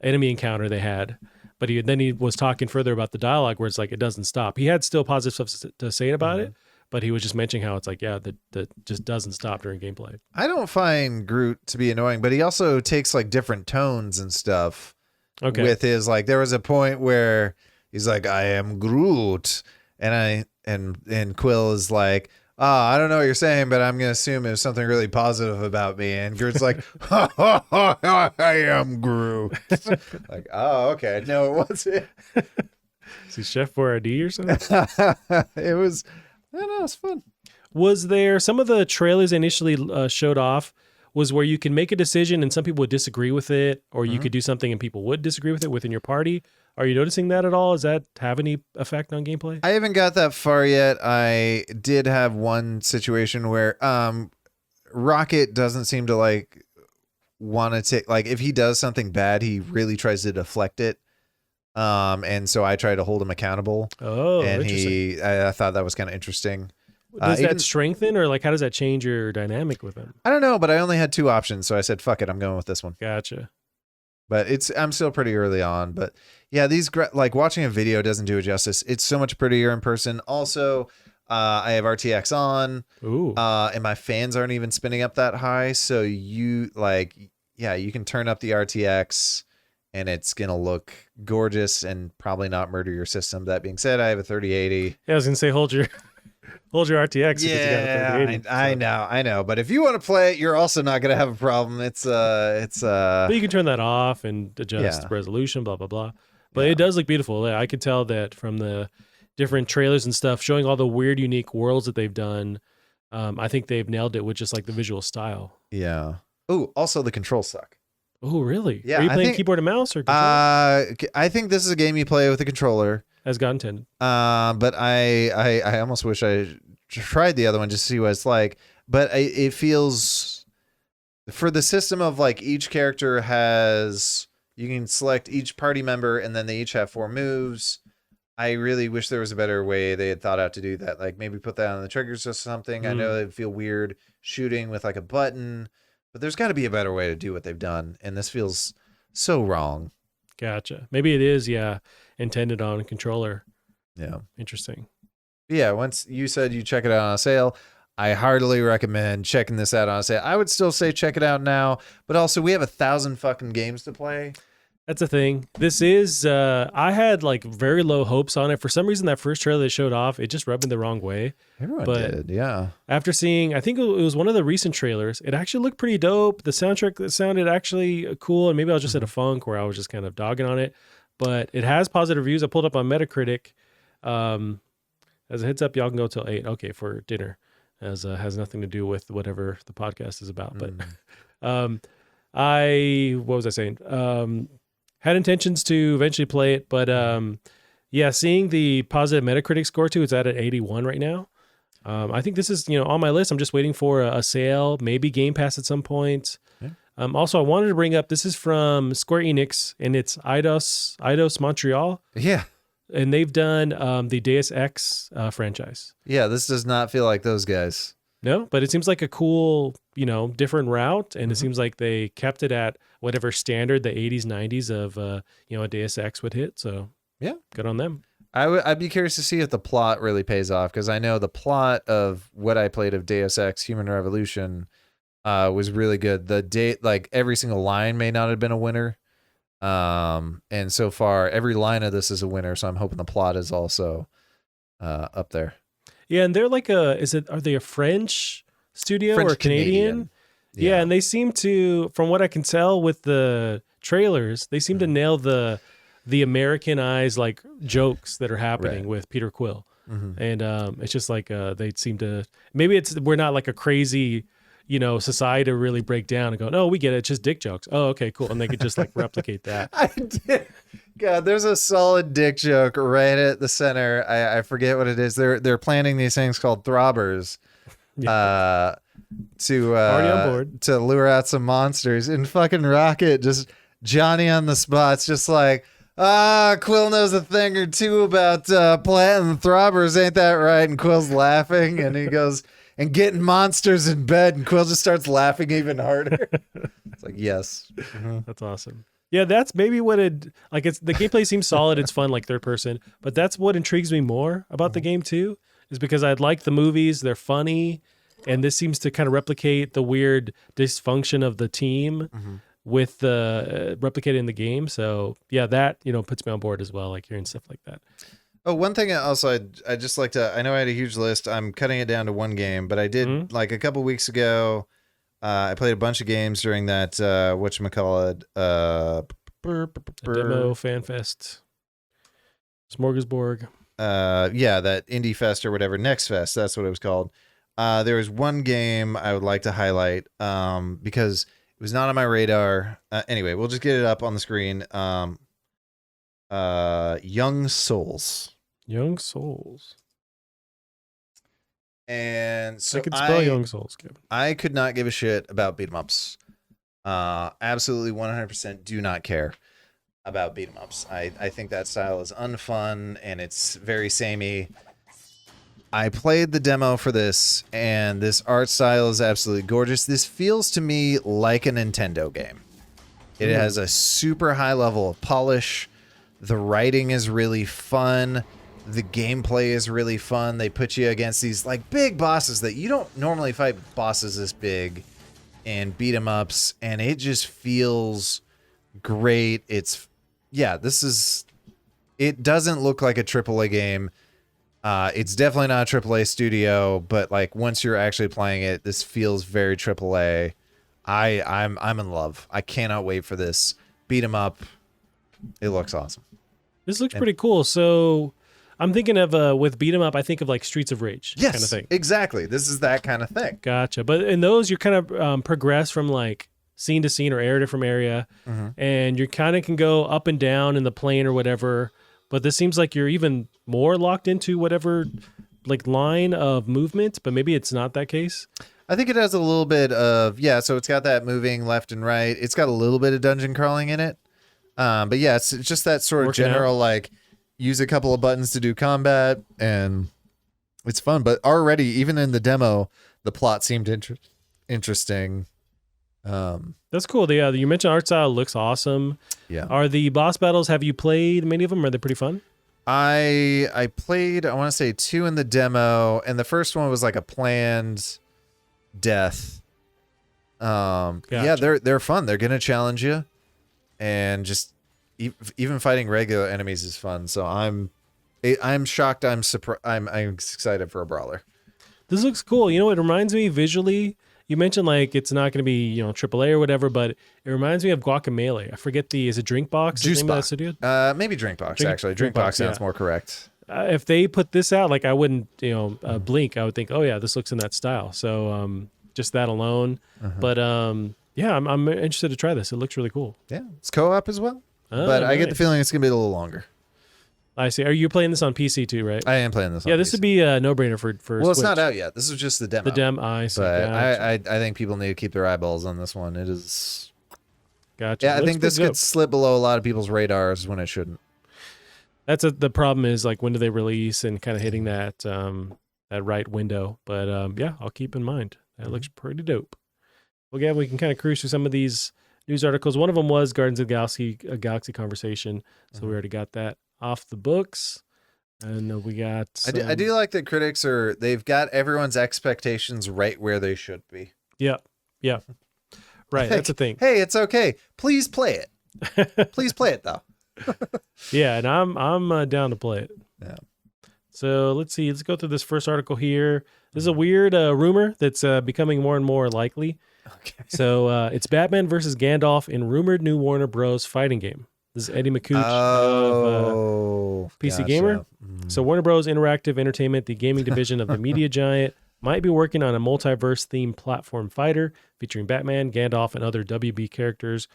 enemy encounter they had. But then he was talking further about the dialogue where it's like, it doesn't stop. He had still positive stuff to say about it, but he was just mentioning how it's like, yeah, that just doesn't stop during gameplay. I don't find Groot to be annoying, but he also takes like different tones and stuff. Okay. With his, like, there was a point where he's like, I am Groot. And Quill is like, I don't know what you're saying, but I'm going to assume it was something really positive about me. And Groot's like, I am Groot. Like, oh, okay. No, it wasn't. Is he Chef Boyardee or something? It was, I don't know, it's fun. Was there some of the trailers initially showed off was where you can make a decision and some people would disagree with it, or you could do something and people would disagree with it within your party? Are you noticing that at all? Does that have any effect on gameplay? I haven't got that far yet. I did have one situation where Rocket doesn't seem to like want to take, like, if he does something bad, he really tries to deflect it. And so I try to hold him accountable. Oh, and interesting. I thought that was kind of interesting. Does that strengthen, or like how does that change your dynamic with him? I don't know, but I only had 2 options, so I said, fuck it, I'm going with this one. Gotcha. But I'm still pretty early on. But yeah, like watching a video doesn't do it justice. It's so much prettier in person. Also, I have RTX on. Ooh. And my fans aren't even spinning up that high. So you can turn up the RTX and it's going to look gorgeous and probably not murder your system. That being said, I have a 3080. Yeah, I was going to say, hold your RTX. Yeah, you got a I know. But if you want to play it, you're also not going to have a problem. But you can turn that off and adjust resolution, blah, blah, blah. But it does look beautiful. I could tell that from the different trailers and stuff, showing all the weird, unique worlds that they've done. I think they've nailed it with just like the visual style. Yeah. Oh, also the controls suck. Oh, really? Yeah. Are you playing keyboard and mouse or controller? I think this is a game you play with a controller. As God intended. But I almost wish I tried the other one just to see what it's like. But it feels, for the system of like each character has, you can select each party member and then they each have 4 moves. I really wish there was a better way they had thought out to do that. Like maybe put that on the triggers or something. I know it'd feel weird shooting with like a button, but there's got to be a better way to do what they've done. And this feels so wrong. Gotcha. Maybe it is, intended on a controller. Yeah. Interesting. Yeah, once you said you check it out on a sale, I heartily recommend checking this out on a sale. I would still say check it out now, but also we have 1,000 fucking games to play. That's a thing. This is, I had like very low hopes on it. For some reason, that first trailer they showed off, it just rubbed me the wrong way. Everyone did, yeah. After seeing, I think it was one of the recent trailers, it actually looked pretty dope. The soundtrack sounded actually cool, and maybe I was just at a funk where I was just kind of dogging on it. But it has positive reviews. I pulled up on Metacritic. As a heads up, y'all can go till 8. Okay, for dinner, as has nothing to do with whatever the podcast is about. But what was I saying? Had intentions to eventually play it, but seeing the positive Metacritic score too, it's at 81 right now. I think this is on my list. I'm just waiting for a sale, maybe Game Pass at some point. Yeah. Also, I wanted to bring up, this is from Square Enix, and it's Eidos Montreal. Yeah. And they've done the Deus Ex franchise. Yeah, this does not feel like those guys. No, but it seems like a cool, different route. And it seems like they kept it at whatever standard the 80s, 90s of, a Deus Ex would hit. So, yeah, good on them. I'd be curious to see if the plot really pays off, because I know the plot of what I played of Deus Ex Human Revolution was really good. Like every single line may not have been a winner. And so far every line of this is a winner. So I'm hoping the plot is also up there. Yeah. And they're like are they a French studio or Canadian? Yeah. And they seem to, from what I can tell with the trailers, they seem to nail the Americanized like jokes that are happening with Peter Quill. And it's just like they seem to, maybe we're not like a crazy, society to really break down and go, no, we get it. It's just dick jokes. Oh, okay, cool. And they could just like replicate that. I did. God, there's a solid dick joke right at the center. I forget what it is. They're planning these things called throbbers. To Already on board. to lure out some monsters, and fucking Rocket, just Johnny on the spot's just like, Quill knows a thing or two about planting throbbers, ain't that right? And Quill's laughing, and he goes, and getting monsters in bed, and Quill just starts laughing even harder. It's like, yes. That's awesome. Yeah, that's maybe what the gameplay seems solid. It's fun, like third person, but that's what intrigues me more about the game too, is because I'd like the movies. They're funny. And this seems to kind of replicate the weird dysfunction of the team with the replicating the game. So yeah, that, puts me on board as well, like hearing stuff like that. Oh, one thing also I just like to, I know I had a huge list. I'm cutting it down to one game, but I did like a couple weeks ago. I played a bunch of games during that, whatchamacallit, Demo Fan Fest, Smorgasbord. That Indie Fest or whatever, Next Fest. That's what it was called. There was one game I would like to highlight because it was not on my radar. Anyway, we'll just get it up on the screen. Young Souls. Young Souls. And so I could spell Young Souls, Kevin. I could not give a shit about beat 'em ups. Absolutely 100% do not care about beat 'em ups. I think that style is unfun and it's very samey. I played the demo for this, and this art style is absolutely gorgeous. This feels to me like a Nintendo game. It has a super high level of polish. The writing is really fun. The gameplay is really fun. They put you against these like big bosses that you don't normally fight bosses this big and beat 'em ups, and it just feels great. It doesn't look like a AAA game. It's definitely not a AAA studio, but like once you're actually playing it, this feels very AAA. I'm in love. I cannot wait for this. Beat 'em up. It looks awesome. This looks pretty cool. So I'm thinking of with beat 'em up, I think of like Streets of Rage kind of thing. Exactly. This is that kind of thing. Gotcha. But in those, you're kind of progress from like scene to scene or area from area, and you kind of can go up and down in the plane or whatever. But this seems like you're even more locked into whatever like line of movement, but maybe it's not that case. I think it has a little bit of, so it's got that moving left and right. It's got a little bit of dungeon crawling in it. But yeah, it's just that sort of general, like use a couple of buttons to do combat, and it's fun. But already, even in the demo, the plot seemed interesting. That's cool. You mentioned art style looks awesome. Yeah. Are the boss battles, have you played many of them? Are they pretty fun? I played, I want to say 2 in the demo, and the first one was like a planned death. Gotcha. Yeah, they're fun. They're gonna challenge you, and just even fighting regular enemies is fun. So I'm shocked. I'm surprised. I'm excited for a brawler. This looks cool. You know, it reminds me visually. You mentioned like it's not going to be AAA or whatever, but it reminds me of Guacamelee. I forget is it Drinkbox? Juice the name Box. Of that studio? Maybe Drinkbox actually. Drinkbox sounds more correct. If they put this out, like I wouldn't blink. I would think, oh yeah, this looks in that style. So just that alone. But yeah, I'm interested to try this. It looks really cool. Yeah, it's co-op as well. But I get the feeling it's gonna be a little longer. I see. Are you playing this on PC too, right? I am playing this on this PC. would be a no-brainer for Well, it's Switch. not out yet. This is just the demo. The demo, I see. But Gotcha. I think people need to keep their eyeballs on this one. It is... Gotcha. Yeah, I think this could slip below a lot of people's radars when it shouldn't. That's the problem is like when do they release and kind of hitting that that right window. But yeah, I'll keep in mind. That looks pretty dope. Well, again, we can kind of cruise through some of these news articles. One of them was Guardians of the Galaxy conversation. So we already got that off the books. And we got I do like that critics they've got everyone's expectations right where they should be. Yeah. Right, that's the thing. Hey, it's okay. Please play it. Please play it though. Yeah, and I'm down to play it. Yeah. So let's see. Let's go through this first article here. This is a weird rumor that's becoming more and more likely. Okay. So it's Batman versus Gandalf in rumored new Warner Bros. Fighting game. This is Eddie McCooch of PC gotcha. Gamer. So Warner Bros. Interactive Entertainment, the gaming division of the media giant, might be working on a multiverse-themed platform fighter featuring Batman, Gandalf, and other WB characters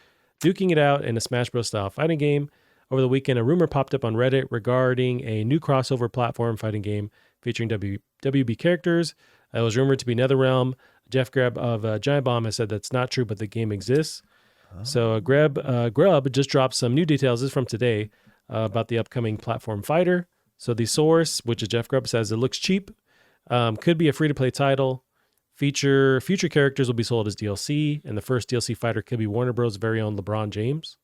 duking it out in a Smash Bros. Style fighting game. Over the weekend, a rumor popped up on Reddit regarding a new crossover platform fighting game featuring WB characters. It was rumored to be NetherRealm. Jeff Grubb of Giant Bomb has said that's not true, but the game exists. So Grubb just dropped some new details. This is from today about the upcoming platform fighter. So the source, which is Jeff Grubb, says it looks cheap. Could be a free-to-play title. Future characters will be sold as DLC, and the first DLC fighter could be Warner Bros. Very own LeBron James.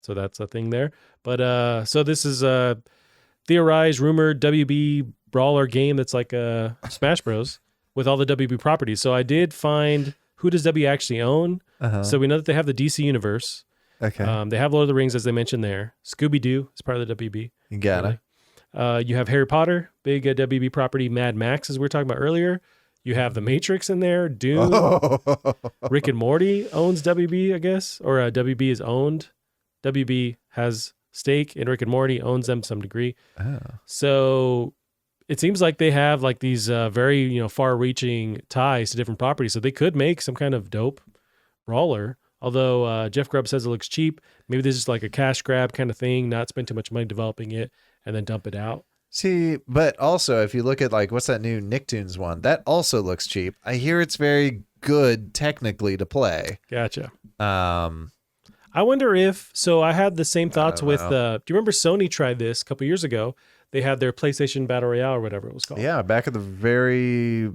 So that's a thing there. But so this is a theorized, rumored WB brawler game that's like a Smash Bros. With all the WB properties. So I did find who does W actually own. So we know that they have the DC universe. Okay. They have Lord of the Rings, as they mentioned there. Scooby-Doo is part of the WB. You got it. You have Harry Potter, big WB property. Mad Max, as we were talking about earlier. You have The Matrix in there. Doom. Rick and Morty owns WB, I guess. Or WB is owned. WB has stake in Rick and Morty, owns them to some degree. So it seems like they have like these very, far-reaching ties to different properties. So they could make some kind of dope brawler. Although Jeff Grubb says it looks cheap. Maybe this is like a cash grab kind of thing, not spend too much money developing it and then dump it out. See, but also if you look at like, what's that new Nicktoons one? That also looks cheap. I hear it's very good technically to play. Gotcha. I wonder if, so I had the same thoughts with, do you remember Sony tried this a couple years ago? They had their PlayStation Battle Royale or whatever it was called. Yeah, back at the very,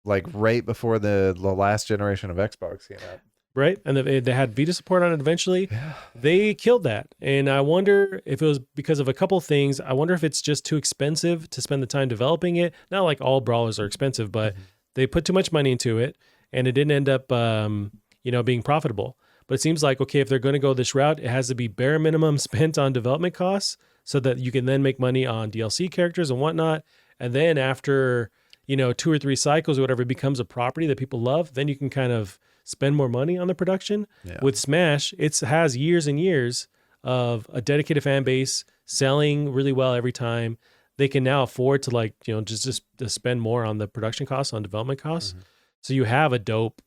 like right before the last generation of Xbox came out. Right? And they had Vita support on it eventually. Yeah. They killed that. And I wonder if it was because of a couple things. I wonder if it's just too expensive to spend the time developing it. Not like all brawlers are expensive, but they put too much money into it and it didn't end up, being profitable. But it seems like, okay, if they're going to go this route, it has to be bare minimum spent on development costs so that you can then make money on DLC characters and whatnot. And then after, 2 or 3 cycles or whatever, it becomes a property that people love. Then you can kind of spend more money on the production. Yeah. With Smash, it has years and years of a dedicated fan base selling really well every time. They can now afford to just to spend more on the production costs, on development costs. So you have a dope,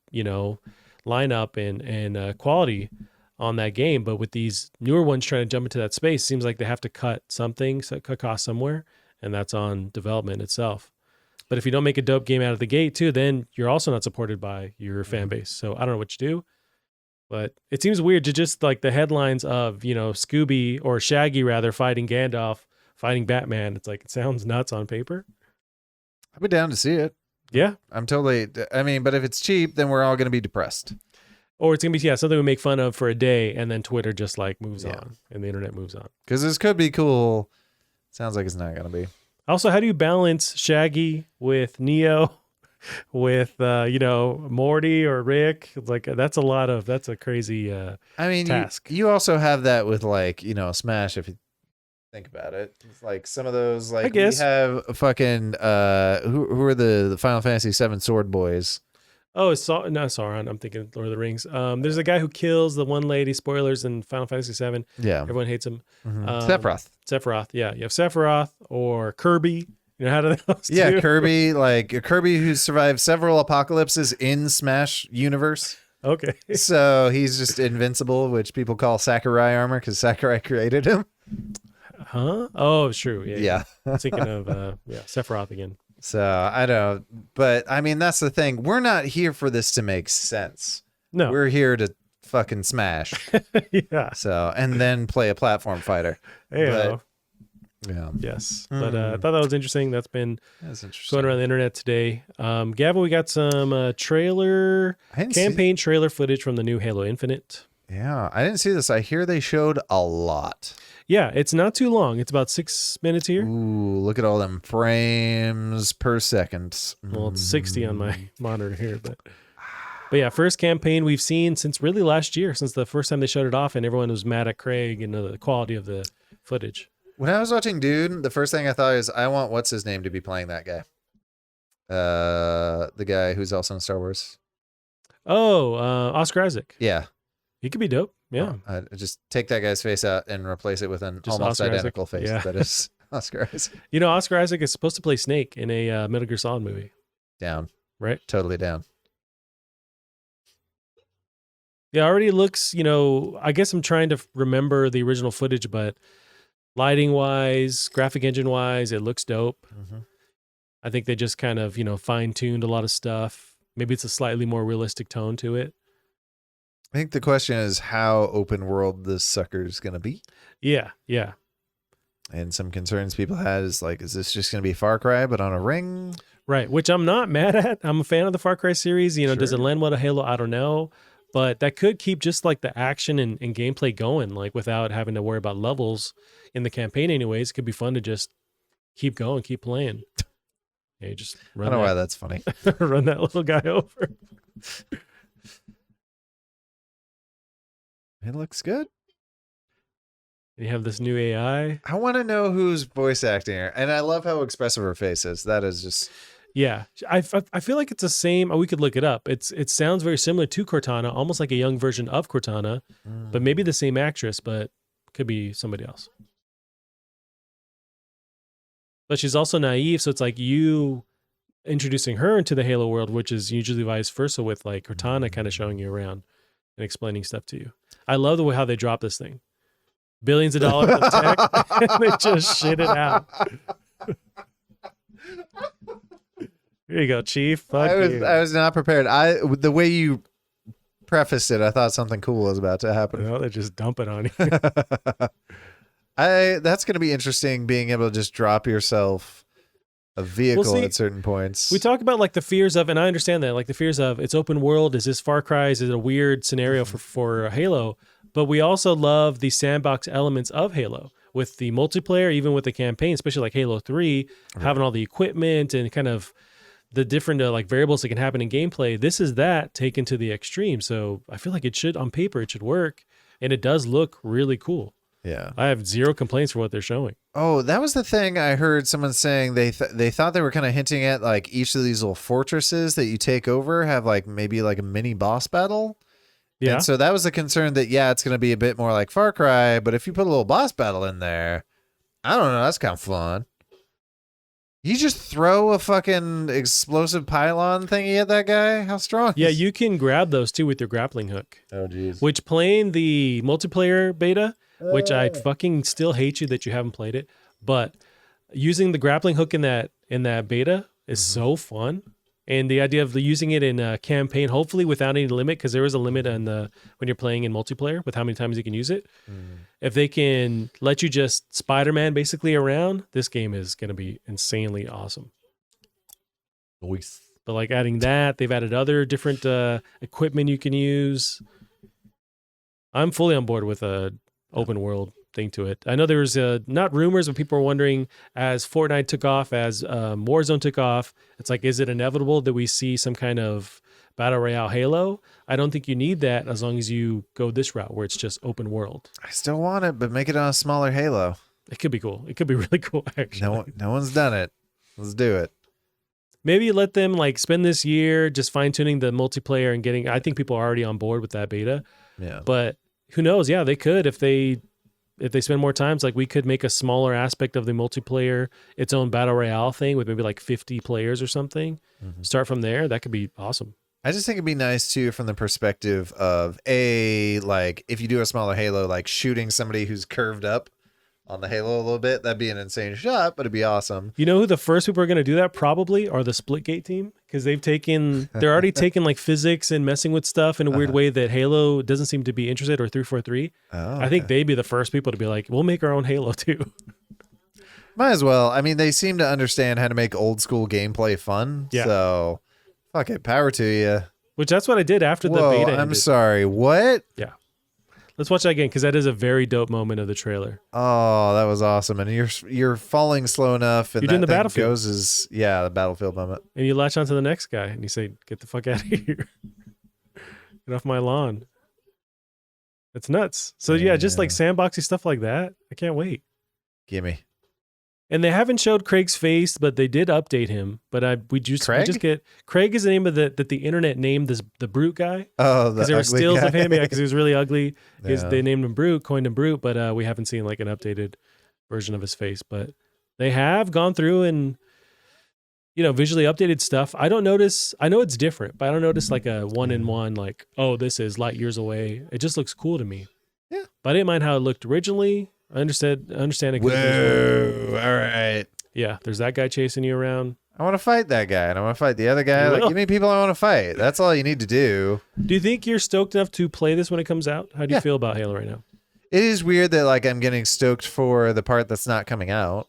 lineup and quality on that game. But with these newer ones trying to jump into that space, seems like they have to cut costs somewhere, and that's on development itself. But if you don't make a dope game out of the gate too, then you're also not supported by your fan base. So I don't know what you do, but it seems weird to just like the headlines of, Scooby or Shaggy rather fighting Gandalf, fighting Batman. It's like, it sounds nuts on paper. I'd be down to see it. Yeah. But if it's cheap, then we're all going to be depressed. Or it's going to be, something we make fun of for a day and then Twitter just like moves on and the internet moves on. Because this could be cool. Sounds like it's not going to be. Also, how do you balance Shaggy with Neo, with, Morty or Rick? It's like, that's a crazy task. You also have that with Smash if you think about it. It's like some of those, I guess. We have fucking, who are the Final Fantasy VII Sword Boys? Oh, it's not Sauron. I'm thinking Lord of the Rings. There's a guy who kills the one lady, spoilers, in Final Fantasy VII. Yeah. Everyone hates him. Sephiroth, yeah. You have Sephiroth or Kirby. How do those two? Yeah, Kirby, Kirby who survived several apocalypses in Smash universe. Okay. So he's just invincible, which people call Sakurai armor because Sakurai created him. Huh? Oh, it's true. Yeah. I'm thinking of Sephiroth again. So I don't, but that's the thing. We're not here for this to make sense. No, we're here to fucking smash. Yeah. So, and then play a platform fighter. Yeah. Yes. But I thought that was interesting. That's interesting. Going around the internet today. Gavin, we got some campaign trailer footage from the new Halo Infinite. Yeah. I didn't see this. I hear they showed a lot. Yeah, it's not too long. It's about 6 minutes here. Ooh, look at all them frames per second. Well, it's 60 on my monitor here, but yeah, first campaign we've seen since really last year, since the first time they shut it off and everyone was mad at Craig and the quality of the footage. When I was watching Dude, the first thing I thought is, I want what's his name to be playing that guy. The guy who's also in Star Wars. Oh, Oscar Isaac. Yeah. He could be dope. Yeah. Just take that guy's face out and replace it with an Just almost Oscar identical Isaac. face. Yeah. That is Oscar Isaac. You know, Oscar Isaac is supposed to play Snake in a Metal Gear Solid movie, Down. right? Totally down. Yeah, already looks, you know, I guess I'm trying to remember the original footage, but lighting wise, graphic engine wise, it looks dope. Mm-hmm. I think they just kind of, you know, fine tuned a lot of stuff. Maybe it's a slightly more realistic tone to it. I think the question is how open world this sucker is going to be. Yeah, yeah. And some concerns people had is like, is this just going to be Far Cry, but on a ring? Right, which I'm not mad at. I'm a fan of the Far Cry series. You know, does it Sure. lend well to Halo? I don't know. But that could keep just like the action and gameplay going, like without having to worry about levels in the campaign anyways. It could be fun to just keep going, keep playing. Yeah, just I run don't know why that, that's funny. run that little guy over. It looks good. And you have this new AI. I want to know who's voice acting her. And I love how expressive her face is. That is just... Yeah, I feel like it's the same. We could look it up. It sounds very similar to Cortana, almost like a young version of Cortana, but maybe the same actress, but could be somebody else. But she's also naive, so it's like you introducing her into the Halo world, which is usually vice versa with like Cortana kind of showing you around and explaining stuff to you. I love the way how they drop this thing. Billions of dollars of tech, and they just shit it out. Here you go, Chief. Fuck you. I was not prepared. The way you prefaced it, I thought something cool was about to happen. No, they just dump it on you. That's going to be interesting, being able to just drop yourself a vehicle at certain points. We talk about like the fears of, and I understand that, like the fears of it's open world. Is this Far Cry? Is it a weird scenario for Halo? But we also love the sandbox elements of Halo with the multiplayer, even with the campaign, especially like Halo 3, having all the equipment and kind of the different like variables that can happen in gameplay. This is that taken to the extreme. So I feel like it should, on paper, it should work. And it does look really cool. Yeah. I have zero complaints for what they're showing. Oh, that was the thing I heard someone saying. They thought they were kind of hinting at like each of these little fortresses that you take over have like maybe like a mini boss battle. Yeah. And so that was a concern that, yeah, it's going to be a bit more like Far Cry, but if you put a little boss battle in there, I don't know, that's kind of fun. You just throw a fucking explosive pylon thingy at that guy? How strong? Yeah, you can grab those too with your grappling hook. Oh, jeez. Which playing the multiplayer beta, which I fucking still hate you that you haven't played it, but using the grappling hook in that beta is so fun. And the idea of using it in a campaign, hopefully without any limit, because there is a limit on when you're playing in multiplayer with how many times you can use it. If they can let you just Spider-Man basically around, this game is going to be insanely awesome. Nice. But like adding that, they've added other different equipment you can use. I'm fully on board with a open world thing to it. I know there was not rumors, but people were wondering as Fortnite took off, as Warzone took off, it's like, is it inevitable that we see some kind of Battle Royale Halo? I don't think you need that as long as you go this route where it's just open world. I still want it, but make it on a smaller Halo. It could be cool. It could be really cool, actually. No one's done it. Let's do it. Maybe let them like spend this year just fine tuning the multiplayer and getting, I think people are already on board with that beta. Yeah. But who knows? Yeah, they could if they spend more time. It's like we could make a smaller aspect of the multiplayer, its own battle royale thing with maybe like 50 players or something. Start from there. That could be awesome. I just think it'd be nice too from the perspective of like if you do a smaller Halo, like shooting somebody who's curved up on the Halo a little bit, that'd be an insane shot, but it'd be awesome. You know who the first people are going to do that probably are the Splitgate team, because they're already taking like physics and messing with stuff in a weird way that Halo doesn't seem to be interested, or 343. I think they'd be the first people to be like, we'll make our own Halo too. Might as well. I mean, they seem to understand how to make old school gameplay fun. Yeah. So fuck it, power to you. Which that's what I did after the Whoa, beta I'm ended. sorry. What? Yeah. Let's watch that again, because that is a very dope moment of the trailer. Oh, that was awesome. And you're falling slow enough, and You're doing that the thing battlefield. goes as the battlefield moment. And you latch onto the next guy and you say, get the fuck out of here. Get off my lawn. It's nuts. So yeah, just like sandboxy stuff like that. I can't wait. Gimme. And they haven't showed Craig's face, but they did update him. But we just get Craig is the name of that the internet named the Brute guy. Oh, because there were stills of him, because he was really ugly. Yeah. They named him Brute, coined him Brute, but we haven't seen like an updated version of his face. But they have gone through and visually updated stuff. I don't notice. I know it's different, but I don't notice like a 1-in-1 like, oh, this is light years away. It just looks cool to me. Yeah, but I didn't mind how it looked originally. I understand it. Whoa! All right. Yeah, there's that guy chasing you around. I want to fight that guy, and I want to fight the other guy. Like, give me people I want to fight. That's all you need to do. Do you think you're stoked enough to play this when it comes out? How do you feel about Halo right now? It is weird that like I'm getting stoked for the part that's not coming out.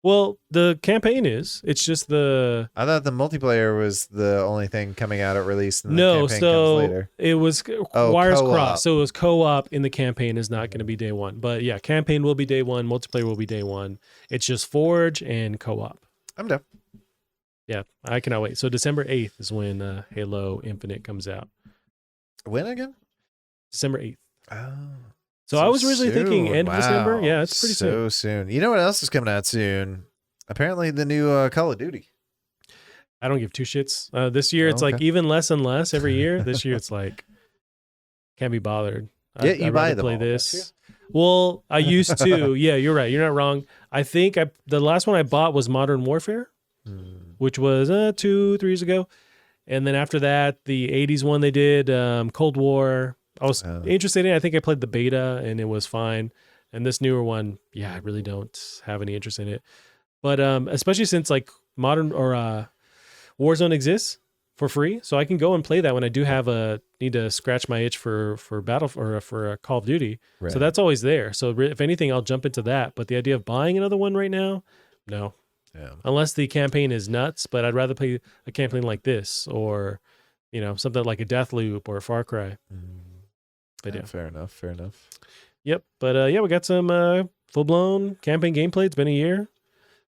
Well, the campaign is. It's just the. I thought the multiplayer was the only thing coming out at release. And no, the campaign so comes later. it was wires co-op. crossed. So it was co-op in the campaign is not going to be day one. But yeah, campaign will be day one. Multiplayer will be day one. It's just Forge and co-op. I'm done. Yeah, I cannot wait. So December 8th is when Halo Infinite comes out. When again? December 8th. Oh. So I was originally thinking end of December. Yeah, it's pretty so soon. You know what else is coming out soon? Apparently the new Call of Duty. I don't give two shits. This year it's like even less and less every year. This year it's like can't be bothered. You buy them play all, this. Well, I used to. Yeah, you're right. You're not wrong. I think the last one I bought was Modern Warfare, which was 2-3 years ago, and then after that the '80s one they did Cold War. I was interested in it. I think I played the beta and it was fine. And this newer one, yeah, I really don't have any interest in it. But especially since like Modern or Warzone exists for free, so I can go and play that when I do have need to scratch my itch for Battle or for Call of Duty. Right. So that's always there. So if anything, I'll jump into that. But the idea of buying another one right now, no. Yeah. Unless the campaign is nuts, but I'd rather play a campaign like this or something like a Deathloop or a Far Cry. But yeah, fair enough. Yep, but we got some full-blown campaign gameplay. It's been a year.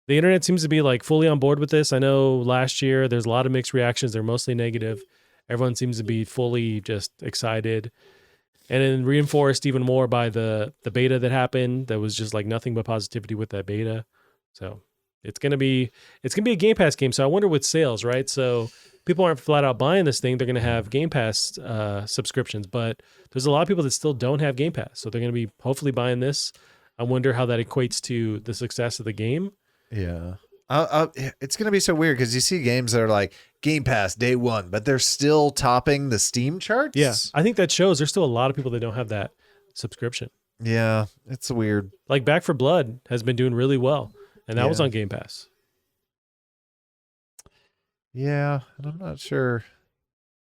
The internet seems to be like fully on board with this. I know last year there's a lot of mixed reactions. They're mostly negative. Everyone seems to be fully just excited, and then reinforced even more by the beta that happened. That was just like nothing but positivity with that beta. So it's gonna be a Game Pass game. So I wonder with sales, right? So people aren't flat out buying this thing. They're going to have Game Pass subscriptions, but there's a lot of people that still don't have Game Pass. So they're going to be hopefully buying this. I wonder how that equates to the success of the game. Yeah. It's going to be so weird because you see games that are like Game Pass day one, but they're still topping the Steam charts. Yeah. I think that shows there's still a lot of people that don't have that subscription. Yeah. It's weird. Like Back 4 Blood has been doing really well, and that was on Game Pass. Yeah, and I'm not sure.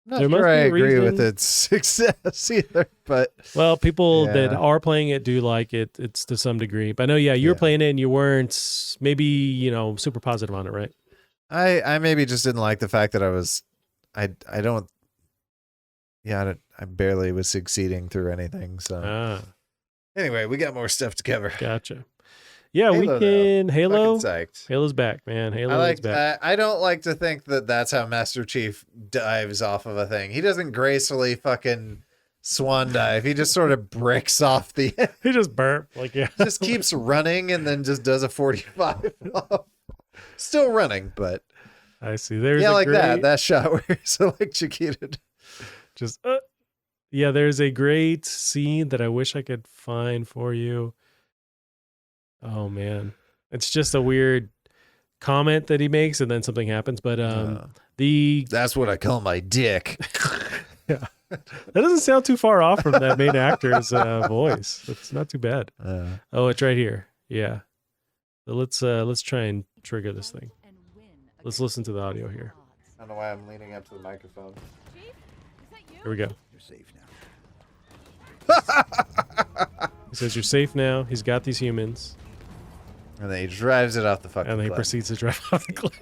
There must be I a agree reason. with its success either, but people that are playing it do like it. It's to some degree, but I know, you were playing it and you weren't maybe super positive on it, right? I maybe just didn't like the fact that I barely was succeeding through anything. So anyway, we got more stuff to cover. Gotcha. Yeah, Halo, we can. Halo. Psyched. Halo's back, man. Halo's back. I don't like to think that that's how Master Chief dives off of a thing. He doesn't gracefully fucking swan dive. He just sort of bricks off the. He just burnt just keeps running and then just does a 45 off. Still running, but I see. There's that shot where he's electrocuted. Just there's a great scene that I wish I could find for you. Oh man, it's just a weird comment that he makes, and then something happens. But that's what I call my dick. Yeah, that doesn't sound too far off from that main actor's voice. It's not too bad. It's right here. Yeah. So let's try and trigger this thing. Let's listen to the audio here. I don't know why I'm leaning up to the microphone. Here we go. You're safe now. He says you're safe now. He's got these humans. And then he drives it off the fucking cliff. And then he proceeds to drive off the cliff.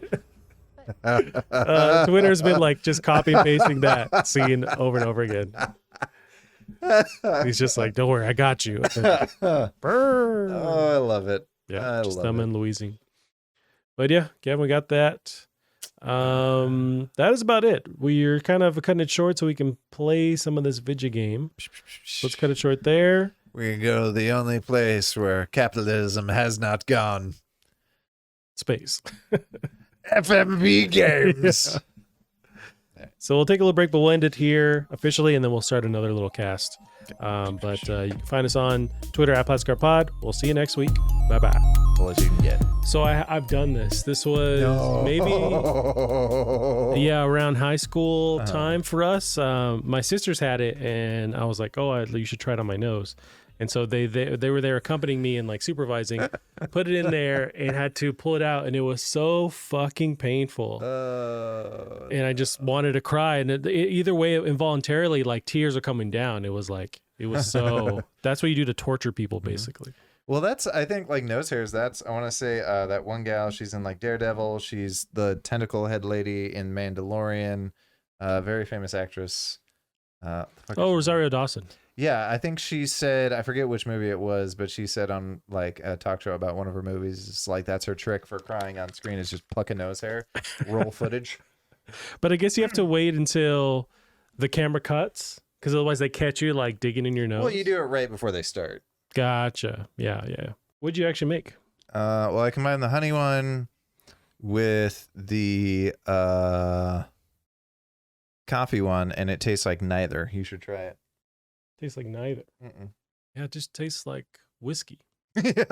Twitter's been just copy and pasting that scene over and over again. He's just like, don't worry, I got you. Burr. Oh, I love it. Yeah, just thumbing Louising. But yeah, Kevin, we got that. That is about it. We're kind of cutting it short so we can play some of this video game. Let's cut it short there. We can go to the only place where capitalism has not gone. Space. FMV games. So we'll take a little break, but we'll end it here officially, and then we'll start another little cast. But you can find us on Twitter at PlatscarPod. We'll see you next week. Bye-bye. All you can get. So I've done this. This was maybe around high school time for us. My sisters had it, and I was like, oh, you should try it on my nose. And so they were there accompanying me and like supervising, put it in there and had to pull it out. And it was so fucking painful. And I just wanted to cry. And either way, involuntarily, like tears are coming down. It was so, that's what you do to torture people, basically. Well, I think like nose hairs. I want to say that one gal, she's in like Daredevil. She's the tentacle head lady in Mandalorian. Very famous actress. Rosario Dawson. Yeah, I think she said, I forget which movie it was, but she said on like a talk show about one of her movies, it's like that's her trick for crying on screen is just pluck a nose hair, roll footage. But I guess you have to wait until the camera cuts, because otherwise they catch you like digging in your nose. Well, you do it right before they start. Gotcha. Yeah. What'd you actually make? Well, I combined the honey one with the coffee one, and it tastes like neither. You should try it. Tastes like neither. Mm-mm. Yeah, it just tastes like whiskey. Yeah.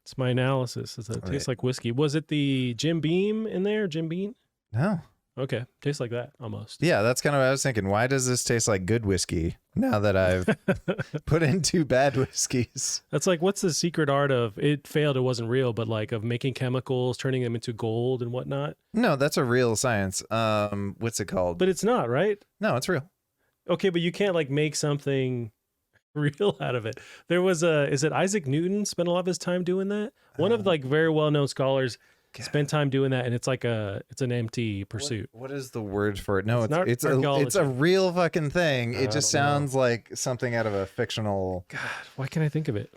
It's my analysis. It tastes like whiskey. Was it the Jim Beam in there? Jim Beam? No. Okay. Tastes like that almost. Yeah, that's kind of what I was thinking. Why does this taste like good whiskey now that I've put in 2 bad whiskeys? That's like, what's the secret art of it failed, it wasn't real, but like of making chemicals, turning them into gold and whatnot? No, that's a real science. What's it called? But it's not, right? No, it's real. Okay, but you can't like make something real out of it. There was is it Isaac Newton spent a lot of his time doing that? One of like very well-known scholars spent time doing that, and it's like it's an empty pursuit. What is the word for it? No, it's it's a real fucking thing. It just sounds like something out of a fictional. God, why can't I think of it?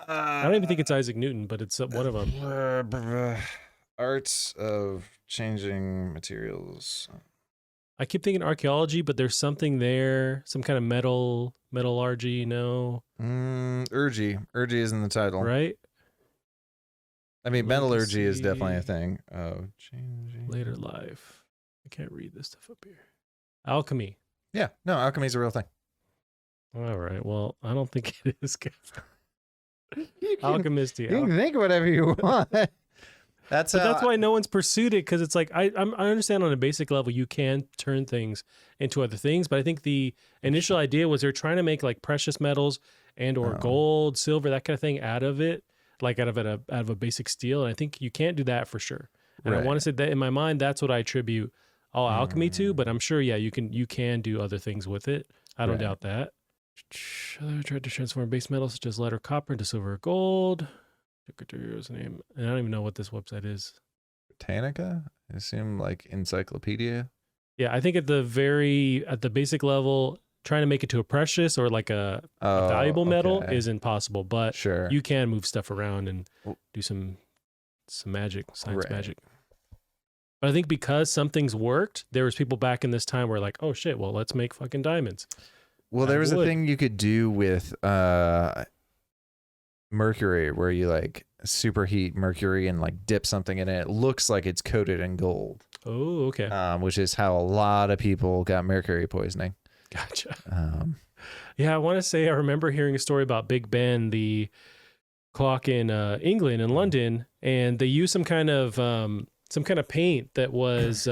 I don't even think it's Isaac Newton, but it's one of them. Arts of changing materials. I keep thinking archaeology, but there's something there, some kind of metallurgy, no? Urgy is in the title, right? I mean, metallurgy is definitely a thing. Oh, changing later life. I can't read this stuff up here. Alchemy. Yeah, no, alchemy is a real thing. All right. Well, I don't think it is. Alchemist. You can think whatever you want. That's why no one's pursued it, because it's like I understand on a basic level you can turn things into other things, but I think the initial idea was they're trying to make like precious metals and or gold, silver, that kind of thing out of it, like out of a basic steel, and I think you can't do that for sure. And I want to say that in my mind, that's what I attribute all alchemy to, but I'm sure you can do other things with it. I don't doubt that. Other tried to transform base metals such as lead or copper into silver or gold. Name, and I don't even know what this website is. Britannica? I assume like encyclopedia. Yeah, I think at the basic level, trying to make it to a precious or like a valuable metal is impossible. But sure, you can move stuff around and do some magic, science magic. But I think because something's worked, there was people back in this time where like, oh shit, well let's make fucking diamonds. Well, there was a thing you could do with mercury where you like superheat mercury and like dip something in it. It looks like it's coated in gold. Oh, okay. Which is how a lot of people got mercury poisoning. Gotcha. Yeah, I want to say I remember hearing a story about Big Ben, the clock in England, in London, and they used some kind of paint that was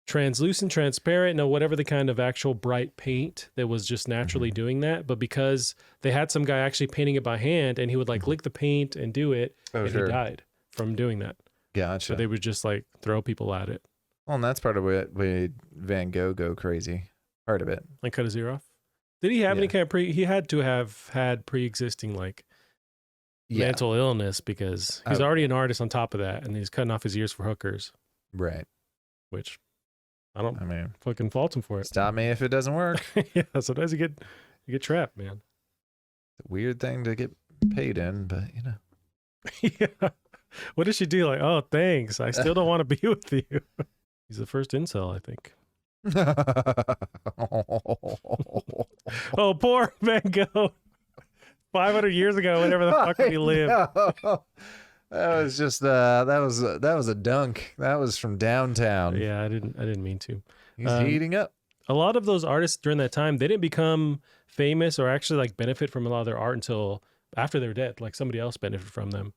translucent, transparent, whatever the kind of actual bright paint that was just naturally doing that. But because they had some guy actually painting it by hand, and he would like lick the paint and do it, and he died from doing that. Gotcha. So they would just like throw people at it. Well, and that's part of what made Van Gogh go crazy. Part of it. Like cut his ear off? Did he have any kind of he had to have had pre-existing like mental illness, because he's already an artist on top of that, and he's cutting off his ears for hookers. Right. Which I fucking fault him for it. Stop me if it doesn't work. Yeah, sometimes you get trapped, man. It's a weird thing to get paid in, but you know. Yeah. What does she do? Like, oh, thanks. I still don't want to be with you. He's the first incel, I think. Oh, poor Van Gogh. 500 years ago, whatever the fuck did he live? No. That was just that was a dunk. That was from downtown. Yeah, I didn't mean to. He's heating up. A lot of those artists during that time, they didn't become famous or actually like benefit from a lot of their art until after they were dead. Like somebody else benefited from them.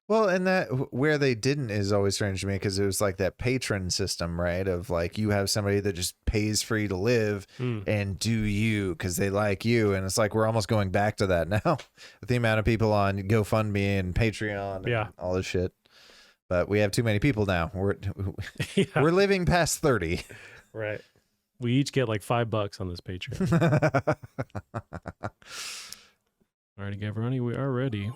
Well, and that where they didn't is always strange to me because it was like that patron system, right? Of like you have somebody that just pays for you to live and do you because they like you, and it's like we're almost going back to that now with the amount of people on GoFundMe and Patreon, and all this shit. But we have too many people now. We're living past 30, right? We each get like $5 on this Patreon. All righty, Gavroni, we are ready.